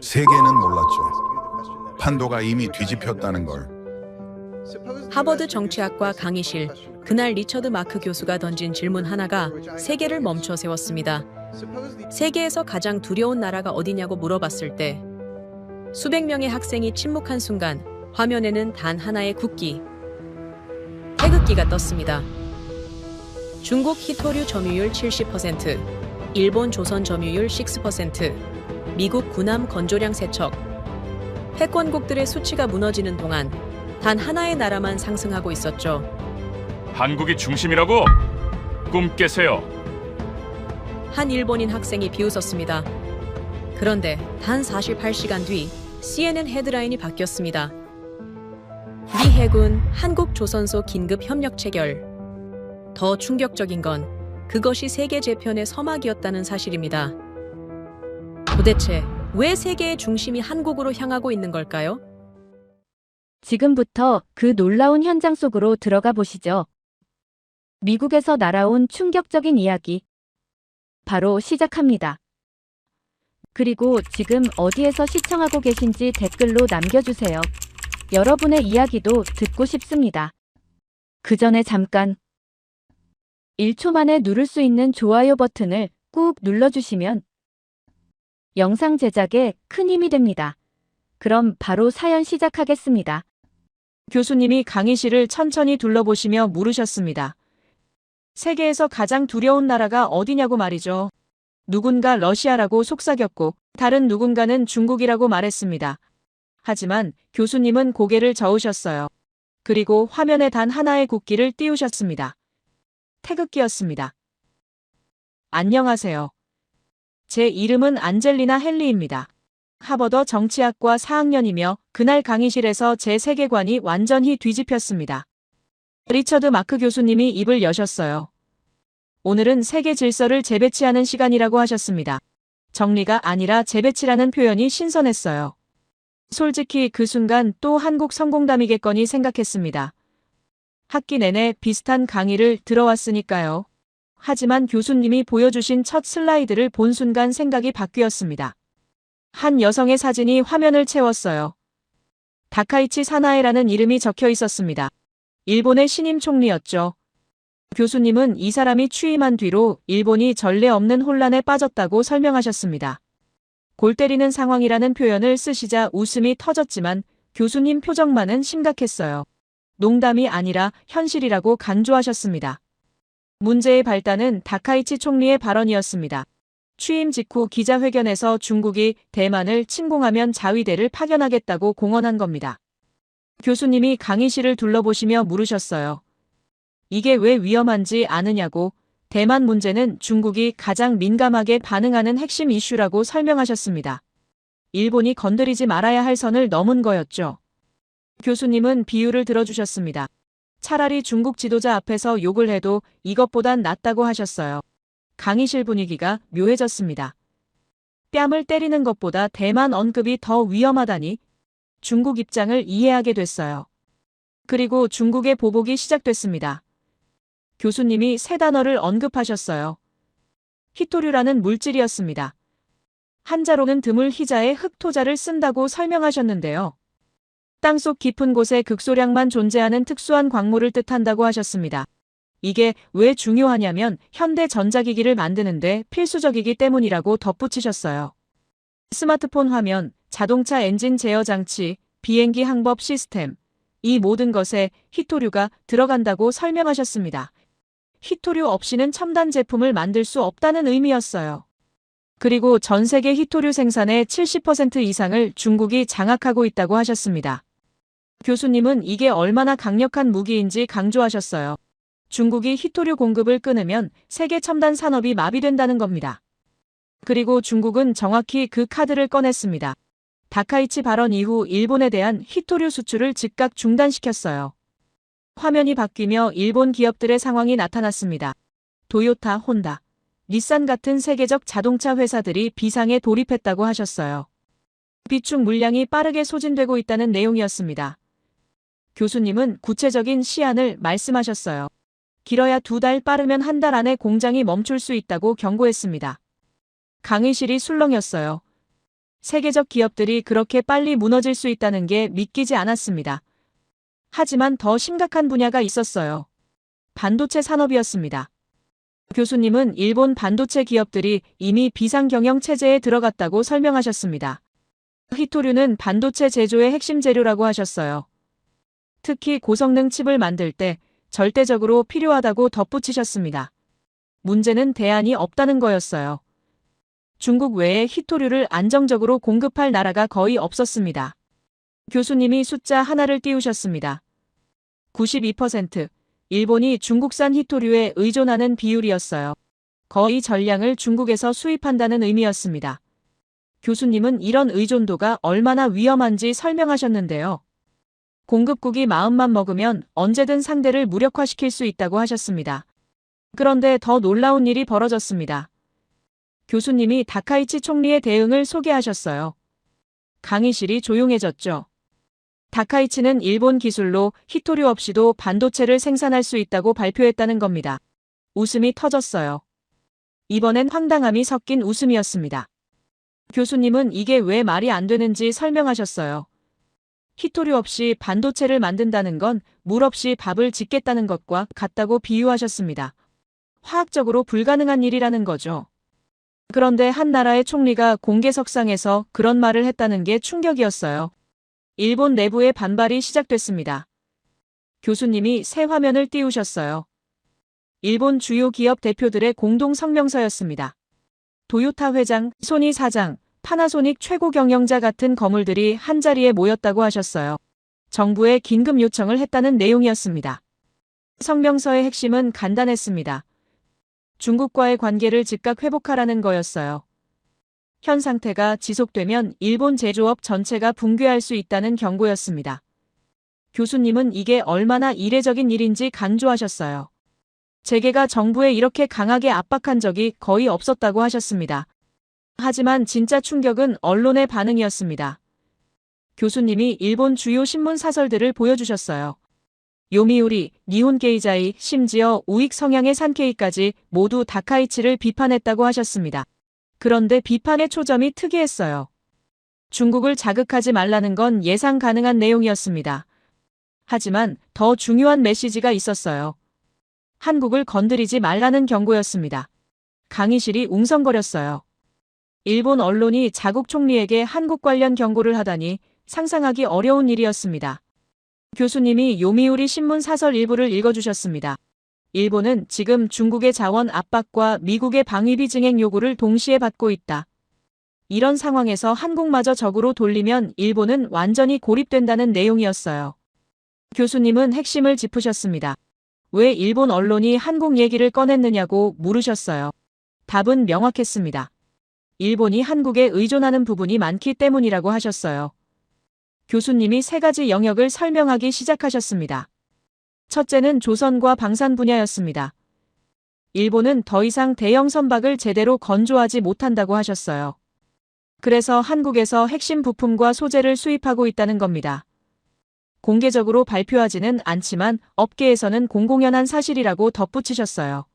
세계는 몰랐죠. 판도가 이미 뒤집혔다는 걸. 하버드 정치학과 강의실. 그날 리처드 마크 교수가 던진 질문 하나가 세계를 멈춰 세웠습니다. 세계에서 가장 두려운 나라가 어디냐고 물어봤을 때 수백 명의 학생이 침묵한 순간 화면에는 단 하나의 국기, 태극기가 떴습니다. 중국 히토류 점유율 70%, 일본 조선 점유율 6%, 미국 군함 건조량 세척. 패권국들의 수치가 무너지는 동안 단 하나의 나라만 상승하고 있었죠. 한국이 중심이라고? 꿈 깨세요. 한 일본인 학생이 비웃었습니다. 그런데 단 48시간 뒤 CNN 헤드라인이 바뀌었습니다. 미 해군 한국 조선소 긴급 협력 체결. 더 충격적인 건 그것이 세계 재편의 서막이었다는 사실입니다. 도대체 왜 세계의 중심이 한국으로 향하고 있는 걸까요? 지금부터 그 놀라운 현장 속으로 들어가 보시죠. 미국에서 날아온 충격적인 이야기. 바로 시작합니다. 그리고 지금 어디에서 시청하고 계신지 댓글로 남겨주세요. 여러분의 이야기도 듣고 싶습니다. 그 전에 잠깐 1초 만에 누를 수 있는 좋아요 버튼을 꾹 눌러주시면 영상 제작에 큰 힘이 됩니다. 그럼 바로 사연 시작하겠습니다. 교수님이 강의실을 천천히 둘러보시며 물으셨습니다. 세계에서 가장 두려운 나라가 어디냐고 말이죠. 누군가 러시아라고 속삭였고 다른 누군가는 중국이라고 말했습니다. 하지만 교수님은 고개를 저으셨어요. 그리고 화면에 단 하나의 국기를 띄우셨습니다. 태극기였습니다. 안녕하세요. 제 이름은 안젤리나 헨리입니다. 하버드 정치학과 4학년이며 그날 강의실에서 제 세계관이 완전히 뒤집혔습니다. 리처드 마크 교수님이 입을 여셨어요. 오늘은 세계 질서를 재배치하는 시간이라고 하셨습니다. 정리가 아니라 재배치라는 표현이 신선했어요. 솔직히 그 순간 또 한국 성공담이겠거니 생각했습니다. 학기 내내 비슷한 강의를 들어왔으니까요. 하지만 교수님이 보여주신 첫 슬라이드를 본 순간 생각이 바뀌었습니다. 한 여성의 사진이 화면을 채웠어요. 다카이치 사나에라는 이름이 적혀 있었습니다. 일본의 신임 총리였죠. 교수님은 이 사람이 취임한 뒤로 일본이 전례 없는 혼란에 빠졌다고 설명하셨습니다. 골 때리는 상황이라는 표현을 쓰시자 웃음이 터졌지만 교수님 표정만은 심각했어요. 농담이 아니라 현실이라고 강조하셨습니다. 문제의 발단은 다카이치 총리의 발언이었습니다. 취임 직후 기자회견에서 중국이 대만을 침공하면 자위대를 파견하겠다고 공언한 겁니다. 교수님이 강의실을 둘러보시며 물으셨어요. 이게 왜 위험한지 아느냐고. 대만 문제는 중국이 가장 민감하게 반응하는 핵심 이슈라고 설명하셨습니다. 일본이 건드리지 말아야 할 선을 넘은 거였죠. 교수님은 비유를 들어주셨습니다. 차라리 중국 지도자 앞에서 욕을 해도 이것보단 낫다고 하셨어요. 강의실 분위기가 묘해졌습니다. 뺨을 때리는 것보다 대만 언급이 더 위험하다니 중국 입장을 이해하게 됐어요. 그리고 중국의 보복이 시작됐습니다. 교수님이 세 단어를 언급하셨어요. 히토류라는 물질이었습니다. 한자로는 드물 희자의 흑토자를 쓴다고 설명하셨는데요. 땅속 깊은 곳에 극소량만 존재하는 특수한 광물을 뜻한다고 하셨습니다. 이게 왜 중요하냐면 현대 전자기기를 만드는데 필수적이기 때문이라고 덧붙이셨어요. 스마트폰 화면, 자동차 엔진 제어 장치, 비행기 항법 시스템, 이 모든 것에 히토류가 들어간다고 설명하셨습니다. 히토류 없이는 첨단 제품을 만들 수 없다는 의미였어요. 그리고 전 세계 히토류 생산의 70% 이상을 중국이 장악하고 있다고 하셨습니다. 교수님은 이게 얼마나 강력한 무기인지 강조하셨어요. 중국이 히토류 공급을 끊으면 세계 첨단 산업이 마비된다는 겁니다. 그리고 중국은 정확히 그 카드를 꺼냈습니다. 다카이치 발언 이후 일본에 대한 히토류 수출을 즉각 중단시켰어요. 화면이 바뀌며 일본 기업들의 상황이 나타났습니다. 도요타, 혼다, 닛산 같은 세계적 자동차 회사들이 비상에 돌입했다고 하셨어요. 비축 물량이 빠르게 소진되고 있다는 내용이었습니다. 교수님은 구체적인 시한을 말씀하셨어요. 길어야 2달, 빠르면 1달 안에 공장이 멈출 수 있다고 경고했습니다. 강의실이 술렁였어요. 세계적 기업들이 그렇게 빨리 무너질 수 있다는 게 믿기지 않았습니다. 하지만 더 심각한 분야가 있었어요. 반도체 산업이었습니다. 교수님은 일본 반도체 기업들이 이미 비상경영 체제에 들어갔다고 설명하셨습니다. 히토류는 반도체 제조의 핵심 재료라고 하셨어요. 특히 고성능 칩을 만들 때 절대적으로 필요하다고 덧붙이셨습니다. 문제는 대안이 없다는 거였어요. 중국 외에 히토류를 안정적으로 공급할 나라가 거의 없었습니다. 교수님이 숫자 하나를 띄우셨습니다. 92%. 일본이 중국산 히토류에 의존하는 비율이었어요. 거의 전량을 중국에서 수입한다는 의미였습니다. 교수님은 이런 의존도가 얼마나 위험한지 설명하셨는데요. 공급국이 마음만 먹으면 언제든 상대를 무력화시킬 수 있다고 하셨습니다. 그런데 더 놀라운 일이 벌어졌습니다. 교수님이 다카이치 총리의 대응을 소개하셨어요. 강의실이 조용해졌죠. 다카이치는 일본 기술로 히토류 없이도 반도체를 생산할 수 있다고 발표했다는 겁니다. 웃음이 터졌어요. 이번엔 황당함이 섞인 웃음이었습니다. 교수님은 이게 왜 말이 안 되는지 설명하셨어요. 히토류 없이 반도체를 만든다는 건 물 없이 밥을 짓겠다는 것과 같다고 비유하셨습니다. 화학적으로 불가능한 일이라는 거죠. 그런데 한 나라의 총리가 공개석상에서 그런 말을 했다는 게 충격이었어요. 일본 내부의 반발이 시작됐습니다. 교수님이 새 화면을 띄우셨어요. 일본 주요 기업 대표들의 공동 성명서였습니다. 도요타 회장, 소니 사장, 파나소닉 최고 경영자 같은 거물들이 한자리에 모였다고 하셨어요. 정부에 긴급 요청을 했다는 내용이었습니다. 성명서의 핵심은 간단했습니다. 중국과의 관계를 즉각 회복하라는 거였어요. 현 상태가 지속되면 일본 제조업 전체가 붕괴할 수 있다는 경고였습니다. 교수님은 이게 얼마나 이례적인 일인지 강조하셨어요. 재계가 정부에 이렇게 강하게 압박한 적이 거의 없었다고 하셨습니다. 하지만 진짜 충격은 언론의 반응이었습니다. 교수님이 일본 주요 신문 사설들을 보여주셨어요. 요미우리, 니혼 게이자이, 심지어 우익 성향의 산케이까지 모두 다카이치를 비판했다고 하셨습니다. 그런데 비판의 초점이 특이했어요. 중국을 자극하지 말라는 건 예상 가능한 내용이었습니다. 하지만 더 중요한 메시지가 있었어요. 한국을 건드리지 말라는 경고였습니다. 강의실이 웅성거렸어요. 일본 언론이 자국 총리에게 한국 관련 경고를 하다니 상상하기 어려운 일이었습니다. 교수님이 요미우리 신문 사설 일부를 읽어주셨습니다. 일본은 지금 중국의 자원 압박과 미국의 방위비 증액 요구를 동시에 받고 있다. 이런 상황에서 한국마저 적으로 돌리면 일본은 완전히 고립된다는 내용이었어요. 교수님은 핵심을 짚으셨습니다. 왜 일본 언론이 한국 얘기를 꺼냈느냐고 물으셨어요. 답은 명확했습니다. 일본이 한국에 의존하는 부분이 많기 때문이라고 하셨어요. 교수님이 세 가지 영역을 설명하기 시작하셨습니다. 첫째는 조선과 방산 분야였습니다. 일본은 더 이상 대형 선박을 제대로 건조하지 못한다고 하셨어요. 그래서 한국에서 핵심 부품과 소재를 수입하고 있다는 겁니다. 공개적으로 발표하지는 않지만 업계에서는 공공연한 사실이라고 덧붙이셨어요.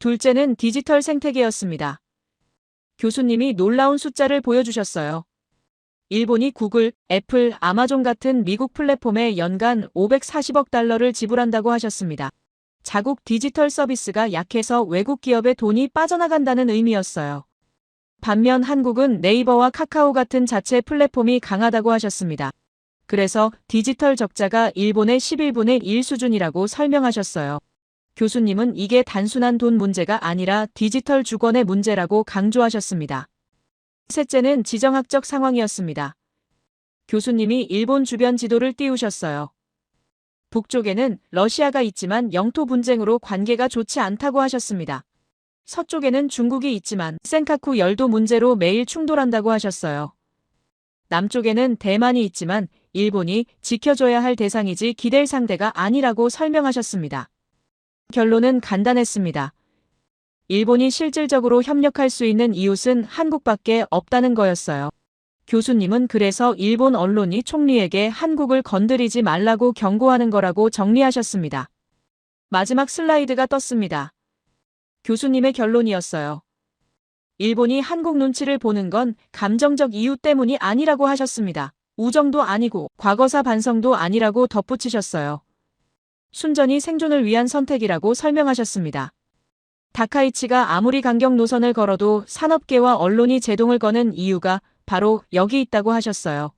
둘째는 디지털 생태계였습니다. 교수님이 놀라운 숫자를 보여주셨어요. 일본이 구글, 애플, 아마존 같은 미국 플랫폼에 연간 540억 달러를 지불한다고 하셨습니다. 자국 디지털 서비스가 약해서 외국 기업의 돈이 빠져나간다는 의미였어요. 반면 한국은 네이버와 카카오 같은 자체 플랫폼이 강하다고 하셨습니다. 그래서 디지털 적자가 일본의 11분의 1 수준이라고 설명하셨어요. 교수님은 이게 단순한 돈 문제가 아니라 디지털 주권의 문제라고 강조하셨습니다. 셋째는 지정학적 상황이었습니다. 교수님이 일본 주변 지도를 띄우셨어요. 북쪽에는 러시아가 있지만 영토 분쟁으로 관계가 좋지 않다고 하셨습니다. 서쪽에는 중국이 있지만 센카쿠 열도 문제로 매일 충돌한다고 하셨어요. 남쪽에는 대만이 있지만 일본이 지켜줘야 할 대상이지 기댈 상대가 아니라고 설명하셨습니다. 결론은 간단했습니다. 일본이 실질적으로 협력할 수 있는 이웃은 한국밖에 없다는 거였어요. 교수님은 그래서 일본 언론이 총리에게 한국을 건드리지 말라고 경고하는 거라고 정리하셨습니다. 마지막 슬라이드가 떴습니다. 교수님의 결론이었어요. 일본이 한국 눈치를 보는 건 감정적 이유 때문이 아니라고 하셨습니다. 우정도 아니고 과거사 반성도 아니라고 덧붙이셨어요. 순전히 생존을 위한 선택이라고 설명하셨습니다. 다카이치가 아무리 강경 노선을 걸어도 산업계와 언론이 제동을 거는 이유가 바로 여기 있다고 하셨어요.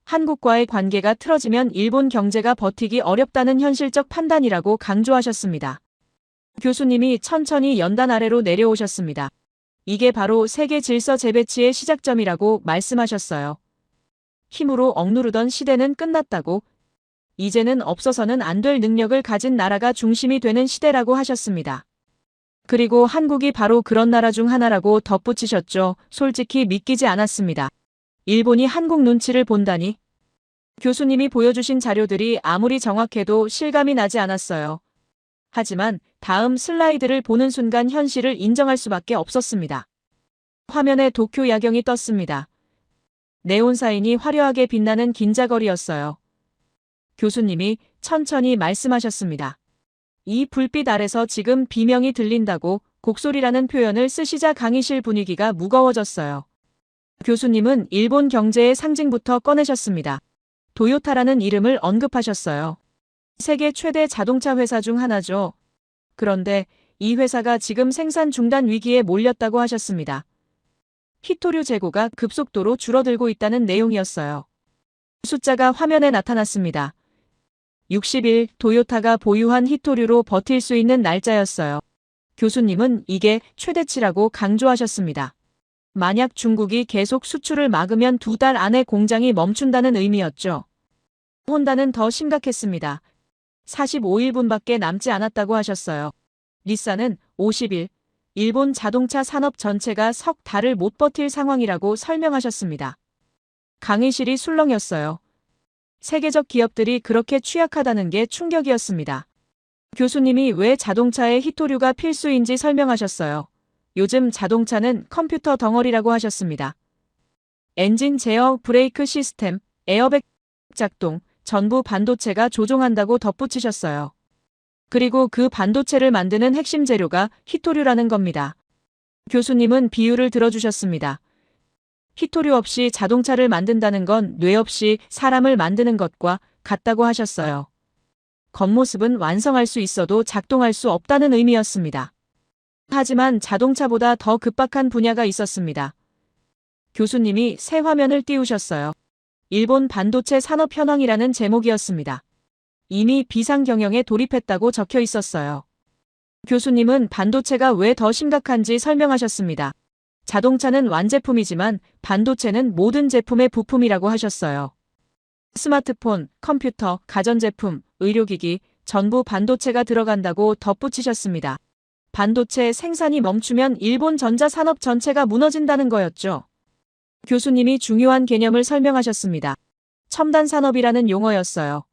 한국과의 관계가 틀어지면 일본 경제가 버티기 어렵다는 현실적 판단이라고 강조하셨습니다. 교수님이 천천히 연단 아래로 내려오셨습니다. 이게 바로 세계 질서 재배치의 시작점이라고 말씀하셨어요. 힘으로 억누르던 시대는 끝났다고, 이제는 없어서는 안 될 능력을 가진 나라가 중심이 되는 시대라고 하셨습니다. 그리고 한국이 바로 그런 나라 중 하나라고 덧붙이셨죠. 솔직히 믿기지 않았습니다. 일본이 한국 눈치를 본다니. 교수님이 보여주신 자료들이 아무리 정확해도 실감이 나지 않았어요. 하지만 다음 슬라이드를 보는 순간 현실을 인정할 수밖에 없었습니다. 화면에 도쿄 야경이 떴습니다. 네온사인이 화려하게 빛나는 긴자거리였어요. 교수님이 천천히 말씀하셨습니다. 이 불빛 아래서 지금 비명이 들린다고 곡소리라는 표현을 쓰시자 강의실 분위기가 무거워졌어요. 교수님은 일본 경제의 상징부터 꺼내셨습니다. 도요타라는 이름을 언급하셨어요. 세계 최대 자동차 회사 중 하나죠. 그런데 이 회사가 지금 생산 중단 위기에 몰렸다고 하셨습니다. 히토류 재고가 급속도로 줄어들고 있다는 내용이었어요. 숫자가 화면에 나타났습니다. 60일 도요타가 보유한 히토류로 버틸 수 있는 날짜였어요. 교수님은 이게 최대치라고 강조하셨습니다. 만약 중국이 계속 수출을 막으면 2달 안에 공장이 멈춘다는 의미였죠. 혼다는 더 심각했습니다. 45일분밖에 남지 않았다고 하셨어요. 닛산은 50일, 일본 자동차 산업 전체가 석 달을 못 버틸 상황이라고 설명하셨습니다. 강의실이 술렁였어요. 세계적 기업들이 그렇게 취약하다는 게 충격이었습니다. 교수님이 왜 자동차에 히토류가 필수인지 설명하셨어요. 요즘 자동차는 컴퓨터 덩어리라고 하셨습니다. 엔진 제어, 브레이크 시스템, 에어백 작동, 전부 반도체가 조종한다고 덧붙이셨어요. 그리고 그 반도체를 만드는 핵심 재료가 히토류라는 겁니다. 교수님은 비유를 들어주셨습니다. 히토류 없이 자동차를 만든다는 건 뇌 없이 사람을 만드는 것과 같다고 하셨어요. 겉모습은 완성할 수 있어도 작동할 수 없다는 의미였습니다. 하지만 자동차보다 더 급박한 분야가 있었습니다. 교수님이 새 화면을 띄우셨어요. 일본 반도체 산업 현황이라는 제목이었습니다. 이미 비상경영에 돌입했다고 적혀 있었어요. 교수님은 반도체가 왜 더 심각한지 설명하셨습니다. 자동차는 완제품이지만 반도체는 모든 제품의 부품이라고 하셨어요. 스마트폰, 컴퓨터, 가전제품, 의료기기, 전부 반도체가 들어간다고 덧붙이셨습니다. 반도체 생산이 멈추면 일본 전자산업 전체가 무너진다는 거였죠. 교수님이 중요한 개념을 설명하셨습니다. 첨단 산업이라는 용어였어요.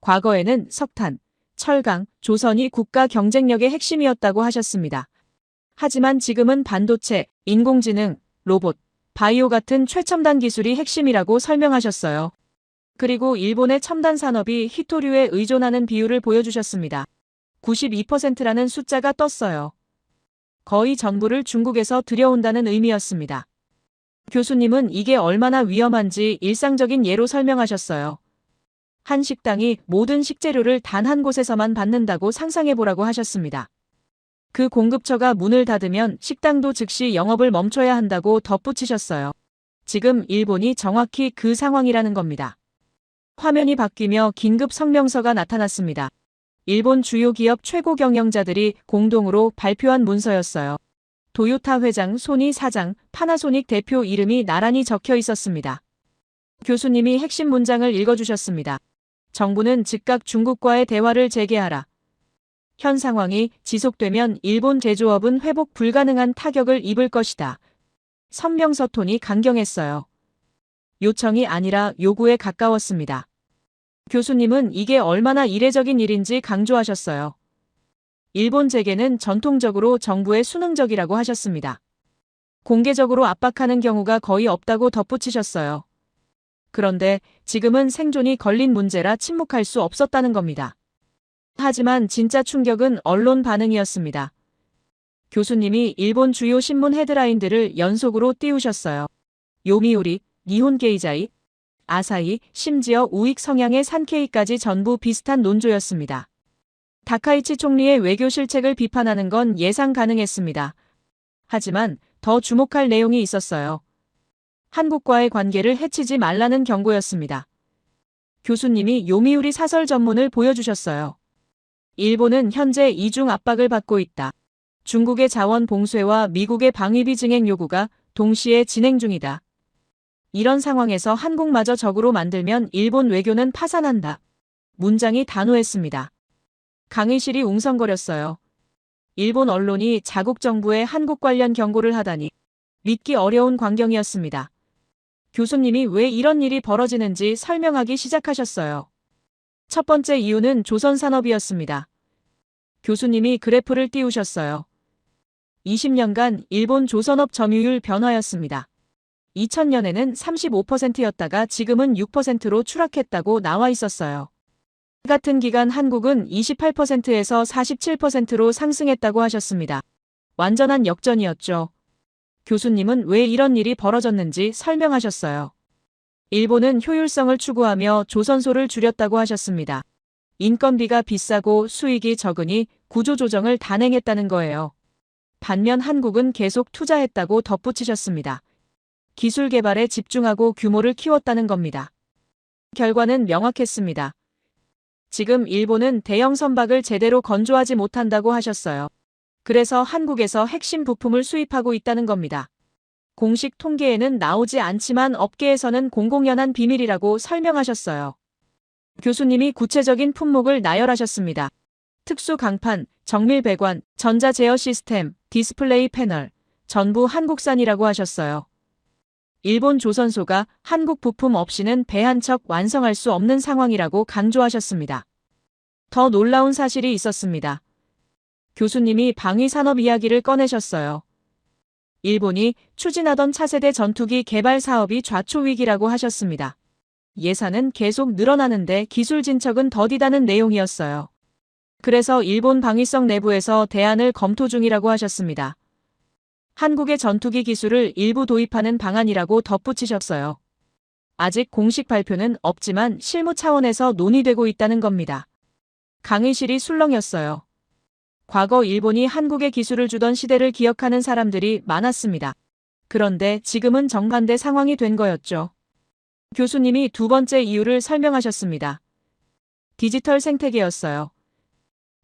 과거에는 석탄, 철강, 조선이 국가 경쟁력의 핵심이었다고 하셨습니다. 하지만 지금은 반도체, 인공지능, 로봇, 바이오 같은 최첨단 기술이 핵심이라고 설명하셨어요. 그리고 일본의 첨단 산업이 히토류에 의존하는 비율을 보여주셨습니다. 92%라는 숫자가 떴어요. 거의 전부를 중국에서 들여온다는 의미였습니다. 교수님은 이게 얼마나 위험한지 일상적인 예로 설명하셨어요. 한 식당이 모든 식재료를 단 한 곳에서만 받는다고 상상해보라고 하셨습니다. 그 공급처가 문을 닫으면 식당도 즉시 영업을 멈춰야 한다고 덧붙이셨어요. 지금 일본이 정확히 그 상황이라는 겁니다. 화면이 바뀌며 긴급 성명서가 나타났습니다. 일본 주요 기업 최고 경영자들이 공동으로 발표한 문서였어요. 도요타 회장, 소니 사장, 파나소닉 대표 이름이 나란히 적혀 있었습니다. 교수님이 핵심 문장을 읽어주셨습니다. 정부는 즉각 중국과의 대화를 재개하라. 현 상황이 지속되면 일본 제조업은 회복 불가능한 타격을 입을 것이다. 성명서 톤이 강경했어요. 요청이 아니라 요구에 가까웠습니다. 교수님은 이게 얼마나 이례적인 일인지 강조하셨어요. 일본 재계는 전통적으로 정부에 순응적이라고 하셨습니다. 공개적으로 압박하는 경우가 거의 없다고 덧붙이셨어요. 그런데 지금은 생존이 걸린 문제라 침묵할 수 없었다는 겁니다. 하지만 진짜 충격은 언론 반응이었습니다. 교수님이 일본 주요 신문 헤드라인들을 연속으로 띄우셨어요. 요미우리, 니혼 게이자이, 아사히, 심지어 우익 성향의 산케이까지 전부 비슷한 논조였습니다. 다카이치 총리의 외교 실책을 비판하는 건 예상 가능했습니다. 하지만 더 주목할 내용이 있었어요. 한국과의 관계를 해치지 말라는 경고였습니다. 교수님이 요미우리 사설 전문을 보여주셨어요. 일본은 현재 이중 압박을 받고 있다. 중국의 자원 봉쇄와 미국의 방위비 증액 요구가 동시에 진행 중이다. 이런 상황에서 한국마저 적으로 만들면 일본 외교는 파산한다. 문장이 단호했습니다. 강의실이 웅성거렸어요. 일본 언론이 자국 정부에 한국 관련 경고를 하다니 믿기 어려운 광경이었습니다. 교수님이 왜 이런 일이 벌어지는지 설명하기 시작하셨어요. 첫 번째 이유는 조선산업이었습니다. 교수님이 그래프를 띄우셨어요. 20년간 일본 조선업 점유율 변화였습니다. 2000년에는 35%였다가 지금은 6%로 추락했다고 나와 있었어요. 같은 기간 한국은 28%에서 47%로 상승했다고 하셨습니다. 완전한 역전이었죠. 교수님은 왜 이런 일이 벌어졌는지 설명하셨어요. 일본은 효율성을 추구하며 조선소를 줄였다고 하셨습니다. 인건비가 비싸고 수익이 적으니 구조조정을 단행했다는 거예요. 반면 한국은 계속 투자했다고 덧붙이셨습니다. 기술 개발에 집중하고 규모를 키웠다는 겁니다. 결과는 명확했습니다. 지금 일본은 대형 선박을 제대로 건조하지 못한다고 하셨어요. 그래서 한국에서 핵심 부품을 수입하고 있다는 겁니다. 공식 통계에는 나오지 않지만 업계에서는 공공연한 비밀이라고 설명하셨어요. 교수님이 구체적인 품목을 나열하셨습니다. 특수 강판, 정밀 배관, 전자 제어 시스템, 디스플레이 패널, 전부 한국산이라고 하셨어요. 일본 조선소가 한국 부품 없이는 배 한 척 완성할 수 없는 상황이라고 강조하셨습니다. 더 놀라운 사실이 있었습니다. 교수님이 방위산업 이야기를 꺼내셨어요. 일본이 추진하던 차세대 전투기 개발 사업이 좌초위기라고 하셨습니다. 예산은 계속 늘어나는데 기술 진척은 더디다는 내용이었어요. 그래서 일본 방위성 내부에서 대안을 검토 중이라고 하셨습니다. 한국의 전투기 기술을 일부 도입하는 방안이라고 덧붙이셨어요. 아직 공식 발표는 없지만 실무 차원에서 논의되고 있다는 겁니다. 강의실이 술렁였어요. 과거 일본이 한국에 기술을 주던 시대를 기억하는 사람들이 많았습니다. 그런데 지금은 정반대 상황이 된 거였죠. 교수님이 두 번째 이유를 설명하셨습니다. 디지털 생태계였어요.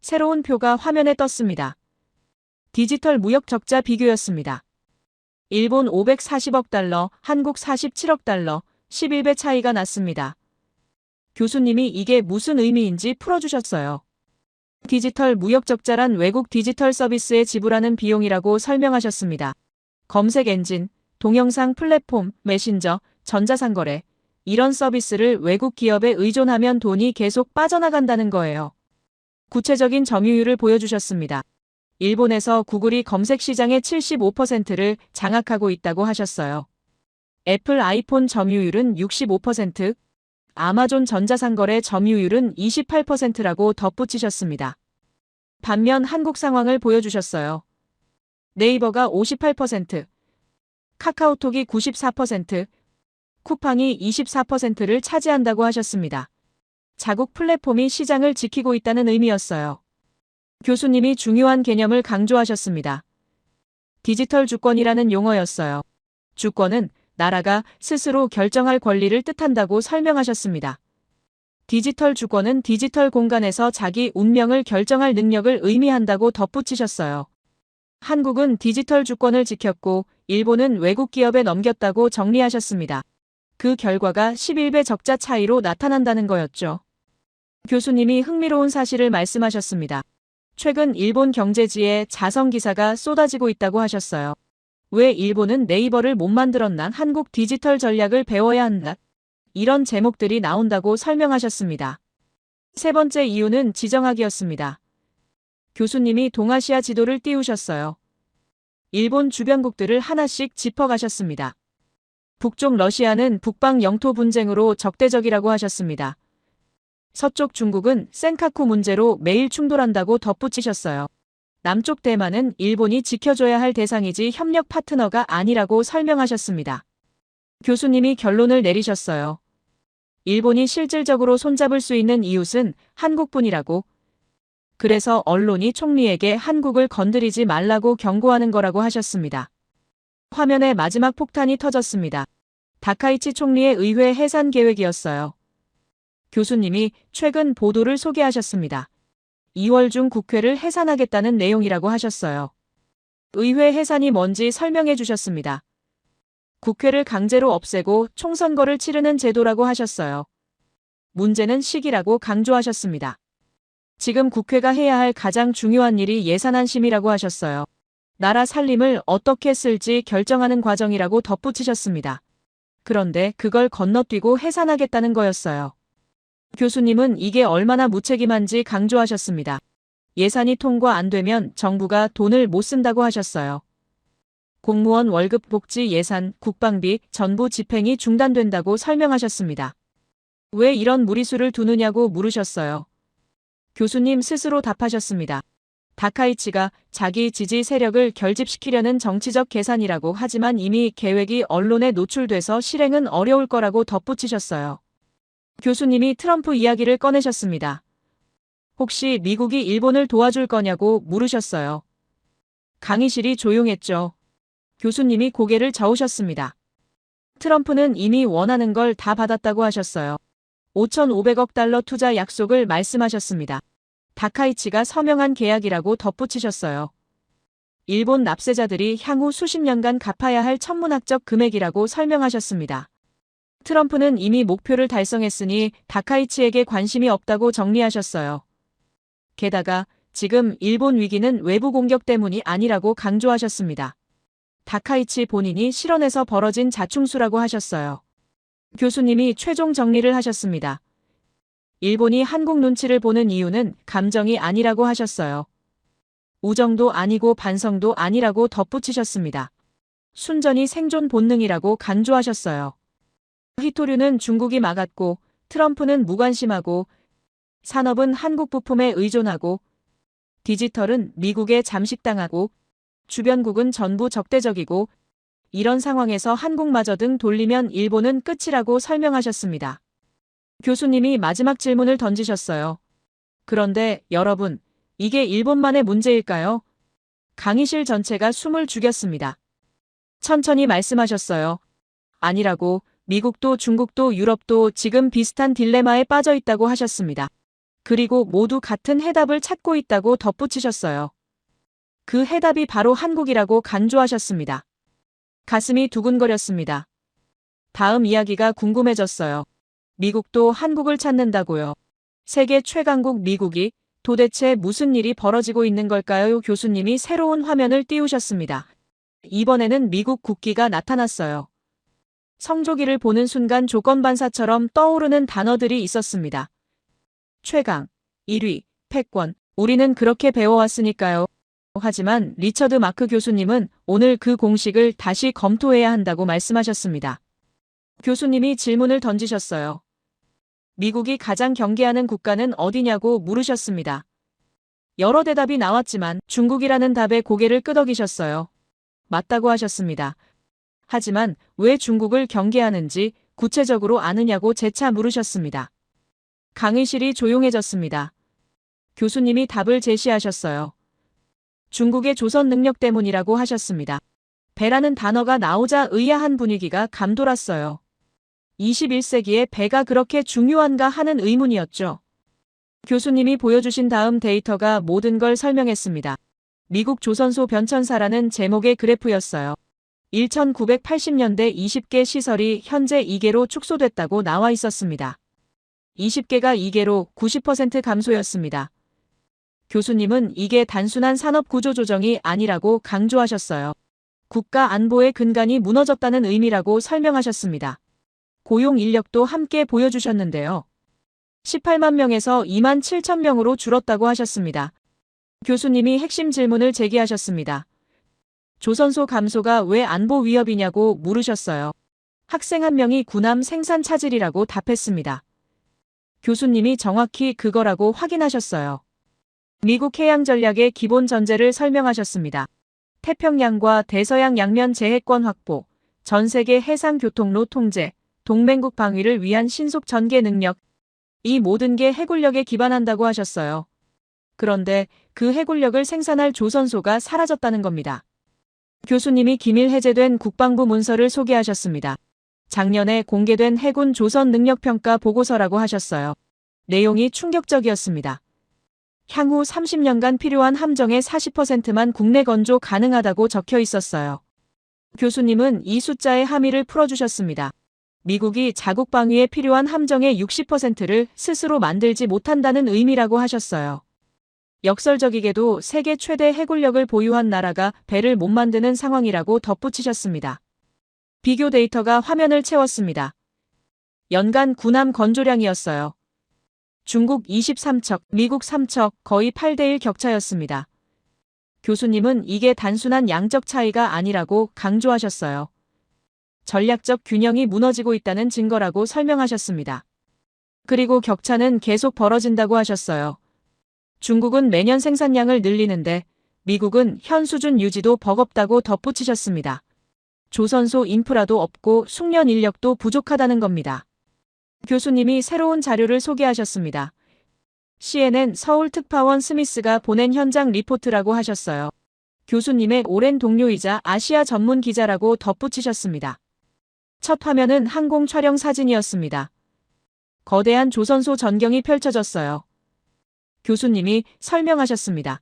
새로운 표가 화면에 떴습니다. 디지털 무역 적자 비교였습니다. 일본 540억 달러, 한국 47억 달러, 11배 차이가 났습니다. 교수님이 이게 무슨 의미인지 풀어주셨어요. 디지털 무역 적자란 외국 디지털 서비스에 지불하는 비용이라고 설명하셨습니다. 검색 엔진, 동영상 플랫폼, 메신저, 전자상거래, 이런 서비스를 외국 기업에 의존하면 돈이 계속 빠져나간다는 거예요. 구체적인 점유율을 보여주셨습니다. 일본에서 구글이 검색 시장의 75%를 장악하고 있다고 하셨어요. 애플 아이폰 점유율은 65%, 아마존 전자상거래 점유율은 28%라고 덧붙이셨습니다. 반면 한국 상황을 보여주셨어요. 네이버가 58%, 카카오톡이 94%, 쿠팡이 24%를 차지한다고 하셨습니다. 자국 플랫폼이 시장을 지키고 있다는 의미였어요. 교수님이 중요한 개념을 강조하셨습니다. 디지털 주권이라는 용어였어요. 주권은 나라가 스스로 결정할 권리를 뜻한다고 설명하셨습니다. 디지털 주권은 디지털 공간에서 자기 운명을 결정할 능력을 의미한다고 덧붙이셨어요. 한국은 디지털 주권을 지켰고 일본은 외국 기업에 넘겼다고 정리하셨습니다. 그 결과가 11배 적자 차이로 나타난다는 거였죠. 교수님이 흥미로운 사실을 말씀하셨습니다. 최근 일본 경제지에 자성 기사가 쏟아지고 있다고 하셨어요. 왜 일본은 네이버를 못 만들었나? 한국 디지털 전략을 배워야 한다. 이런 제목들이 나온다고 설명하셨습니다. 세 번째 이유는 지정학이었습니다. 교수님이 동아시아 지도를 띄우셨어요. 일본 주변국들을 하나씩 짚어가셨습니다. 북쪽 러시아는 북방 영토 분쟁으로 적대적이라고 하셨습니다. 서쪽 중국은 센카쿠 문제로 매일 충돌한다고 덧붙이셨어요. 남쪽 대만은 일본이 지켜줘야 할 대상이지 협력 파트너가 아니라고 설명하셨습니다. 교수님이 결론을 내리셨어요. 일본이 실질적으로 손잡을 수 있는 이웃은 한국뿐이라고. 그래서 언론이 총리에게 한국을 건드리지 말라고 경고하는 거라고 하셨습니다. 화면에 마지막 폭탄이 터졌습니다. 다카이치 총리의 의회 해산 계획이었어요. 교수님이 최근 보도를 소개하셨습니다. 2월 중 국회를 해산하겠다는 내용이라고 하셨어요. 의회 해산이 뭔지 설명해 주셨습니다. 국회를 강제로 없애고 총선거를 치르는 제도라고 하셨어요. 문제는 시기라고 강조하셨습니다. 지금 국회가 해야 할 가장 중요한 일이 예산안심이라고 하셨어요. 나라 살림을 어떻게 쓸지 결정하는 과정이라고 덧붙이셨습니다. 그런데 그걸 건너뛰고 해산하겠다는 거였어요. 교수님은 이게 얼마나 무책임한지 강조하셨습니다. 예산이 통과 안 되면 정부가 돈을 못 쓴다고 하셨어요. 공무원 월급 복지 예산, 국방비, 전부 집행이 중단된다고 설명하셨습니다. 왜 이런 무리수를 두느냐고 물으셨어요. 교수님 스스로 답하셨습니다. 다카이치가 자기 지지 세력을 결집시키려는 정치적 계산이라고 하지만 이미 계획이 언론에 노출돼서 실행은 어려울 거라고 덧붙이셨어요. 교수님이 트럼프 이야기를 꺼내셨습니다. 혹시 미국이 일본을 도와줄 거냐고 물으셨어요. 강의실이 조용했죠. 교수님이 고개를 저으셨습니다. 트럼프는 이미 원하는 걸 다 받았다고 하셨어요. 5,500억 달러 투자 약속을 말씀하셨습니다. 다카이치가 서명한 계약이라고 덧붙이셨어요. 일본 납세자들이 향후 수십 년간 갚아야 할 천문학적 금액이라고 설명하셨습니다. 트럼프는 이미 목표를 달성했으니 다카이치에게 관심이 없다고 정리하셨어요. 게다가 지금 일본 위기는 외부 공격 때문이 아니라고 강조하셨습니다. 다카이치 본인이 실언해서 벌어진 자충수라고 하셨어요. 교수님이 최종 정리를 하셨습니다. 일본이 한국 눈치를 보는 이유는 감정이 아니라고 하셨어요. 우정도 아니고 반성도 아니라고 덧붙이셨습니다. 순전히 생존 본능이라고 강조하셨어요. 히토류는 중국이 막았고 트럼프는 무관심하고 산업은 한국 부품에 의존하고 디지털은 미국에 잠식당하고 주변국은 전부 적대적이고 이런 상황에서 한국마저 등 돌리면 일본은 끝이라고 설명하셨습니다. 교수님이 마지막 질문을 던지셨어요. 그런데 여러분, 이게 일본만의 문제일까요? 강의실 전체가 숨을 죽였습니다. 천천히 말씀하셨어요. 아니라고, 미국도 중국도 유럽도 지금 비슷한 딜레마에 빠져 있다고 하셨습니다. 그리고 모두 같은 해답을 찾고 있다고 덧붙이셨어요. 그 해답이 바로 한국이라고 강조하셨습니다. 가슴이 두근거렸습니다. 다음 이야기가 궁금해졌어요. 미국도 한국을 찾는다고요. 세계 최강국 미국이 도대체 무슨 일이 벌어지고 있는 걸까요? 교수님이 새로운 화면을 띄우셨습니다. 이번에는 미국 국기가 나타났어요. 성조기를 보는 순간 조건반사처럼 떠오르는 단어들이 있었습니다. 최강, 1위, 패권, 우리는 그렇게 배워왔으니까요. 하지만 리처드 마크 교수님은 오늘 그 공식을 다시 검토해야 한다고 말씀하셨습니다. 교수님이 질문을 던지셨어요. 미국이 가장 경계하는 국가는 어디냐고 물으셨습니다. 여러 대답이 나왔지만 중국이라는 답에 고개를 끄덕이셨어요. 맞다고 하셨습니다. 하지만 왜 중국을 경계하는지 구체적으로 아느냐고 재차 물으셨습니다. 강의실이 조용해졌습니다. 교수님이 답을 제시하셨어요. 중국의 조선 능력 때문이라고 하셨습니다. 배라는 단어가 나오자 의아한 분위기가 감돌았어요. 21세기에 배가 그렇게 중요한가 하는 의문이었죠. 교수님이 보여주신 다음 데이터가 모든 걸 설명했습니다. 미국 조선소 변천사라는 제목의 그래프였어요. 1980년대 20개 시설이 현재 2개로 축소됐다고 나와 있었습니다. 20개가 2개로 90% 감소였습니다. 교수님은 이게 단순한 산업 구조 조정이 아니라고 강조하셨어요. 국가 안보의 근간이 무너졌다는 의미라고 설명하셨습니다. 고용 인력도 함께 보여주셨는데요. 18만 명에서 2만 7천 명으로 줄었다고 하셨습니다. 교수님이 핵심 질문을 제기하셨습니다. 조선소 감소가 왜 안보 위협이냐고 물으셨어요. 학생 한 명이 군함 생산 차질이라고 답했습니다. 교수님이 정확히 그거라고 확인하셨어요. 미국 해양 전략의 기본 전제를 설명하셨습니다. 태평양과 대서양 양면 제해권 확보, 전 세계 해상 교통로 통제, 동맹국 방위를 위한 신속 전개 능력, 이 모든 게 해군력에 기반한다고 하셨어요. 그런데 그 해군력을 생산할 조선소가 사라졌다는 겁니다. 교수님이 기밀 해제된 국방부 문서를 소개하셨습니다. 작년에 공개된 해군 조선 능력평가 보고서라고 하셨어요. 내용이 충격적이었습니다. 향후 30년간 필요한 함정의 40%만 국내 건조 가능하다고 적혀 있었어요. 교수님은 이 숫자의 함의를 풀어주셨습니다. 미국이 자국 방위에 필요한 함정의 60%를 스스로 만들지 못한다는 의미라고 하셨어요. 역설적이게도 세계 최대 해군력을 보유한 나라가 배를 못 만드는 상황이라고 덧붙이셨습니다. 비교 데이터가 화면을 채웠습니다. 연간 군함 건조량이었어요. 중국 23척, 미국 3척, 거의 8대1 격차였습니다. 교수님은 이게 단순한 양적 차이가 아니라고 강조하셨어요. 전략적 균형이 무너지고 있다는 증거라고 설명하셨습니다. 그리고 격차는 계속 벌어진다고 하셨어요. 중국은 매년 생산량을 늘리는데 미국은 현 수준 유지도 버겁다고 덧붙이셨습니다. 조선소 인프라도 없고 숙련 인력도 부족하다는 겁니다. 교수님이 새로운 자료를 소개하셨습니다. CNN 서울 특파원 스미스가 보낸 현장 리포트라고 하셨어요. 교수님의 오랜 동료이자 아시아 전문 기자라고 덧붙이셨습니다. 첫 화면은 항공 촬영 사진이었습니다. 거대한 조선소 전경이 펼쳐졌어요. 교수님이 설명하셨습니다.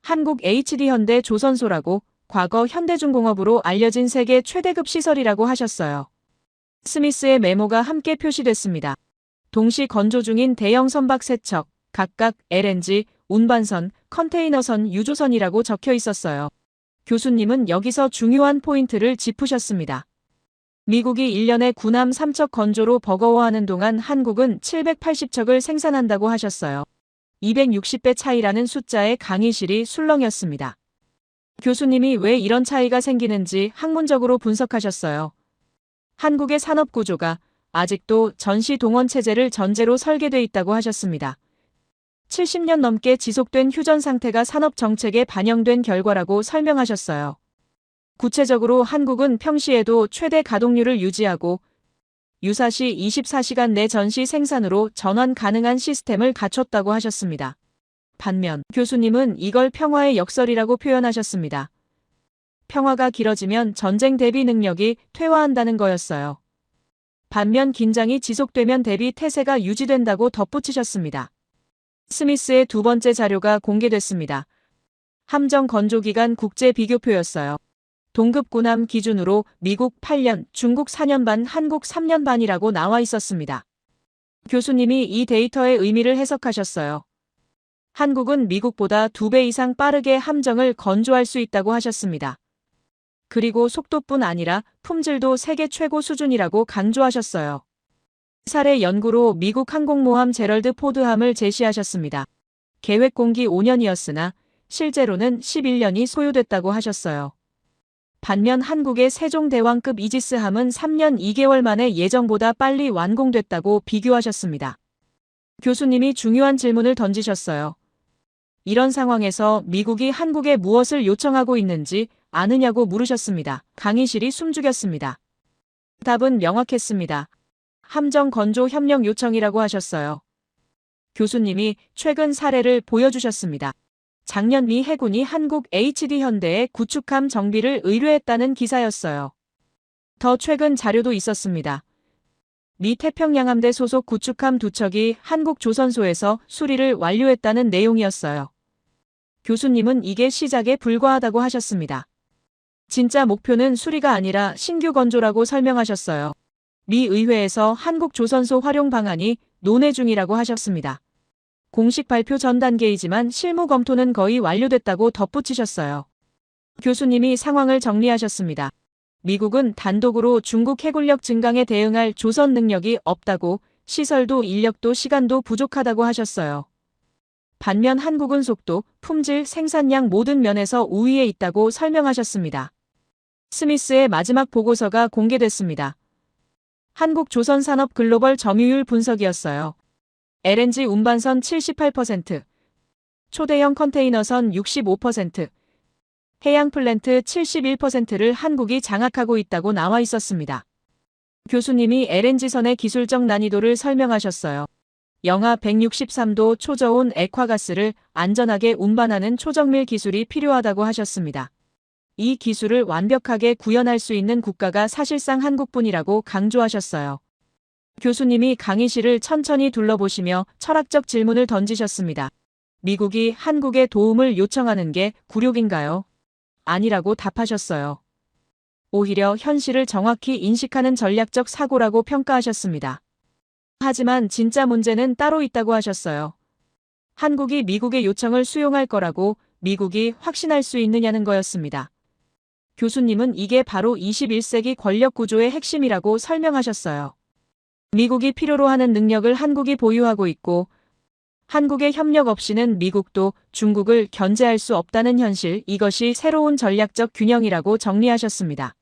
한국 HD-현대 조선소라고 과거 현대중공업으로 알려진 세계 최대급 시설이라고 하셨어요. 스미스의 메모가 함께 표시됐습니다. 동시 건조 중인 대형 선박 3척, 각각 LNG, 운반선, 컨테이너선, 유조선이라고 적혀 있었어요. 교수님은 여기서 중요한 포인트를 짚으셨습니다. 미국이 1년에 군함 3척 건조로 버거워하는 동안 한국은 780척을 생산한다고 하셨어요. 260배 차이라는 숫자에 강의실이 술렁였습니다. 교수님이 왜 이런 차이가 생기는지 학문적으로 분석하셨어요. 한국의 산업 구조가 아직도 전시 동원 체제를 전제로 설계돼 있다고 하셨습니다. 70년 넘게 지속된 휴전 상태가 산업 정책에 반영된 결과라고 설명하셨어요. 구체적으로 한국은 평시에도 최대 가동률을 유지하고 유사시 24시간 내 전시 생산으로 전환 가능한 시스템을 갖췄다고 하셨습니다. 반면 교수님은 이걸 평화의 역설이라고 표현하셨습니다. 평화가 길어지면 전쟁 대비 능력이 퇴화한다는 거였어요. 반면 긴장이 지속되면 대비 태세가 유지된다고 덧붙이셨습니다. 스미스의 두 번째 자료가 공개됐습니다. 함정 건조 기간 국제 비교표였어요. 동급 군함 기준으로 미국 8년, 중국 4년 반, 한국 3년 반이라고 나와 있었습니다. 교수님이 이 데이터의 의미를 해석하셨어요. 한국은 미국보다 2배 이상 빠르게 함정을 건조할 수 있다고 하셨습니다. 그리고 속도뿐 아니라 품질도 세계 최고 수준이라고 강조하셨어요. 사례 연구로 미국 항공모함 제럴드 포드함을 제시하셨습니다. 계획 공기 5년이었으나 실제로는 11년이 소요됐다고 하셨어요. 반면 한국의 세종대왕급 이지스함은 3년 2개월 만에 예정보다 빨리 완공됐다고 비교하셨습니다. 교수님이 중요한 질문을 던지셨어요. 이런 상황에서 미국이 한국에 무엇을 요청하고 있는지 아느냐고 물으셨습니다. 강의실이 숨죽였습니다. 답은 명확했습니다. 함정 건조 협력 요청이라고 하셨어요. 교수님이 최근 사례를 보여주셨습니다. 작년 미 해군이 한국 HD-현대의 구축함 정비를 의뢰했다는 기사였어요. 더 최근 자료도 있었습니다. 미 태평양함대 소속 구축함 2척이 한국 조선소에서 수리를 완료했다는 내용이었어요. 교수님은 이게 시작에 불과하다고 하셨습니다. 진짜 목표는 수리가 아니라 신규 건조라고 설명하셨어요. 미 의회에서 한국 조선소 활용 방안이 논의 중이라고 하셨습니다. 공식 발표 전 단계이지만 실무 검토는 거의 완료됐다고 덧붙이셨어요. 교수님이 상황을 정리하셨습니다. 미국은 단독으로 중국 해군력 증강에 대응할 조선 능력이 없다고, 시설도 인력도 시간도 부족하다고 하셨어요. 반면 한국은 속도, 품질, 생산량 모든 면에서 우위에 있다고 설명하셨습니다. 스미스의 마지막 보고서가 공개됐습니다. 한국 조선 산업 글로벌 점유율 분석이었어요. LNG 운반선 78%, 초대형 컨테이너선 65%, 해양 플랜트 71%를 한국이 장악하고 있다고 나와 있었습니다. 교수님이 LNG선의 기술적 난이도를 설명하셨어요. 영하 163도 초저온 액화가스를 안전하게 운반하는 초정밀 기술이 필요하다고 하셨습니다. 이 기술을 완벽하게 구현할 수 있는 국가가 사실상 한국뿐이라고 강조하셨어요. 교수님이 강의실을 천천히 둘러보시며 철학적 질문을 던지셨습니다. 미국이 한국에 도움을 요청하는 게 굴욕인가요? 아니라고 답하셨어요. 오히려 현실을 정확히 인식하는 전략적 사고라고 평가하셨습니다. 하지만 진짜 문제는 따로 있다고 하셨어요. 한국이 미국의 요청을 수용할 거라고 미국이 확신할 수 있느냐는 거였습니다. 교수님은 이게 바로 21세기 권력 구조의 핵심이라고 설명하셨어요. 미국이 필요로 하는 능력을 한국이 보유하고 있고 한국의 협력 없이는 미국도 중국을 견제할 수 없다는 현실, 이것이 새로운 전략적 균형이라고 정리하셨습니다.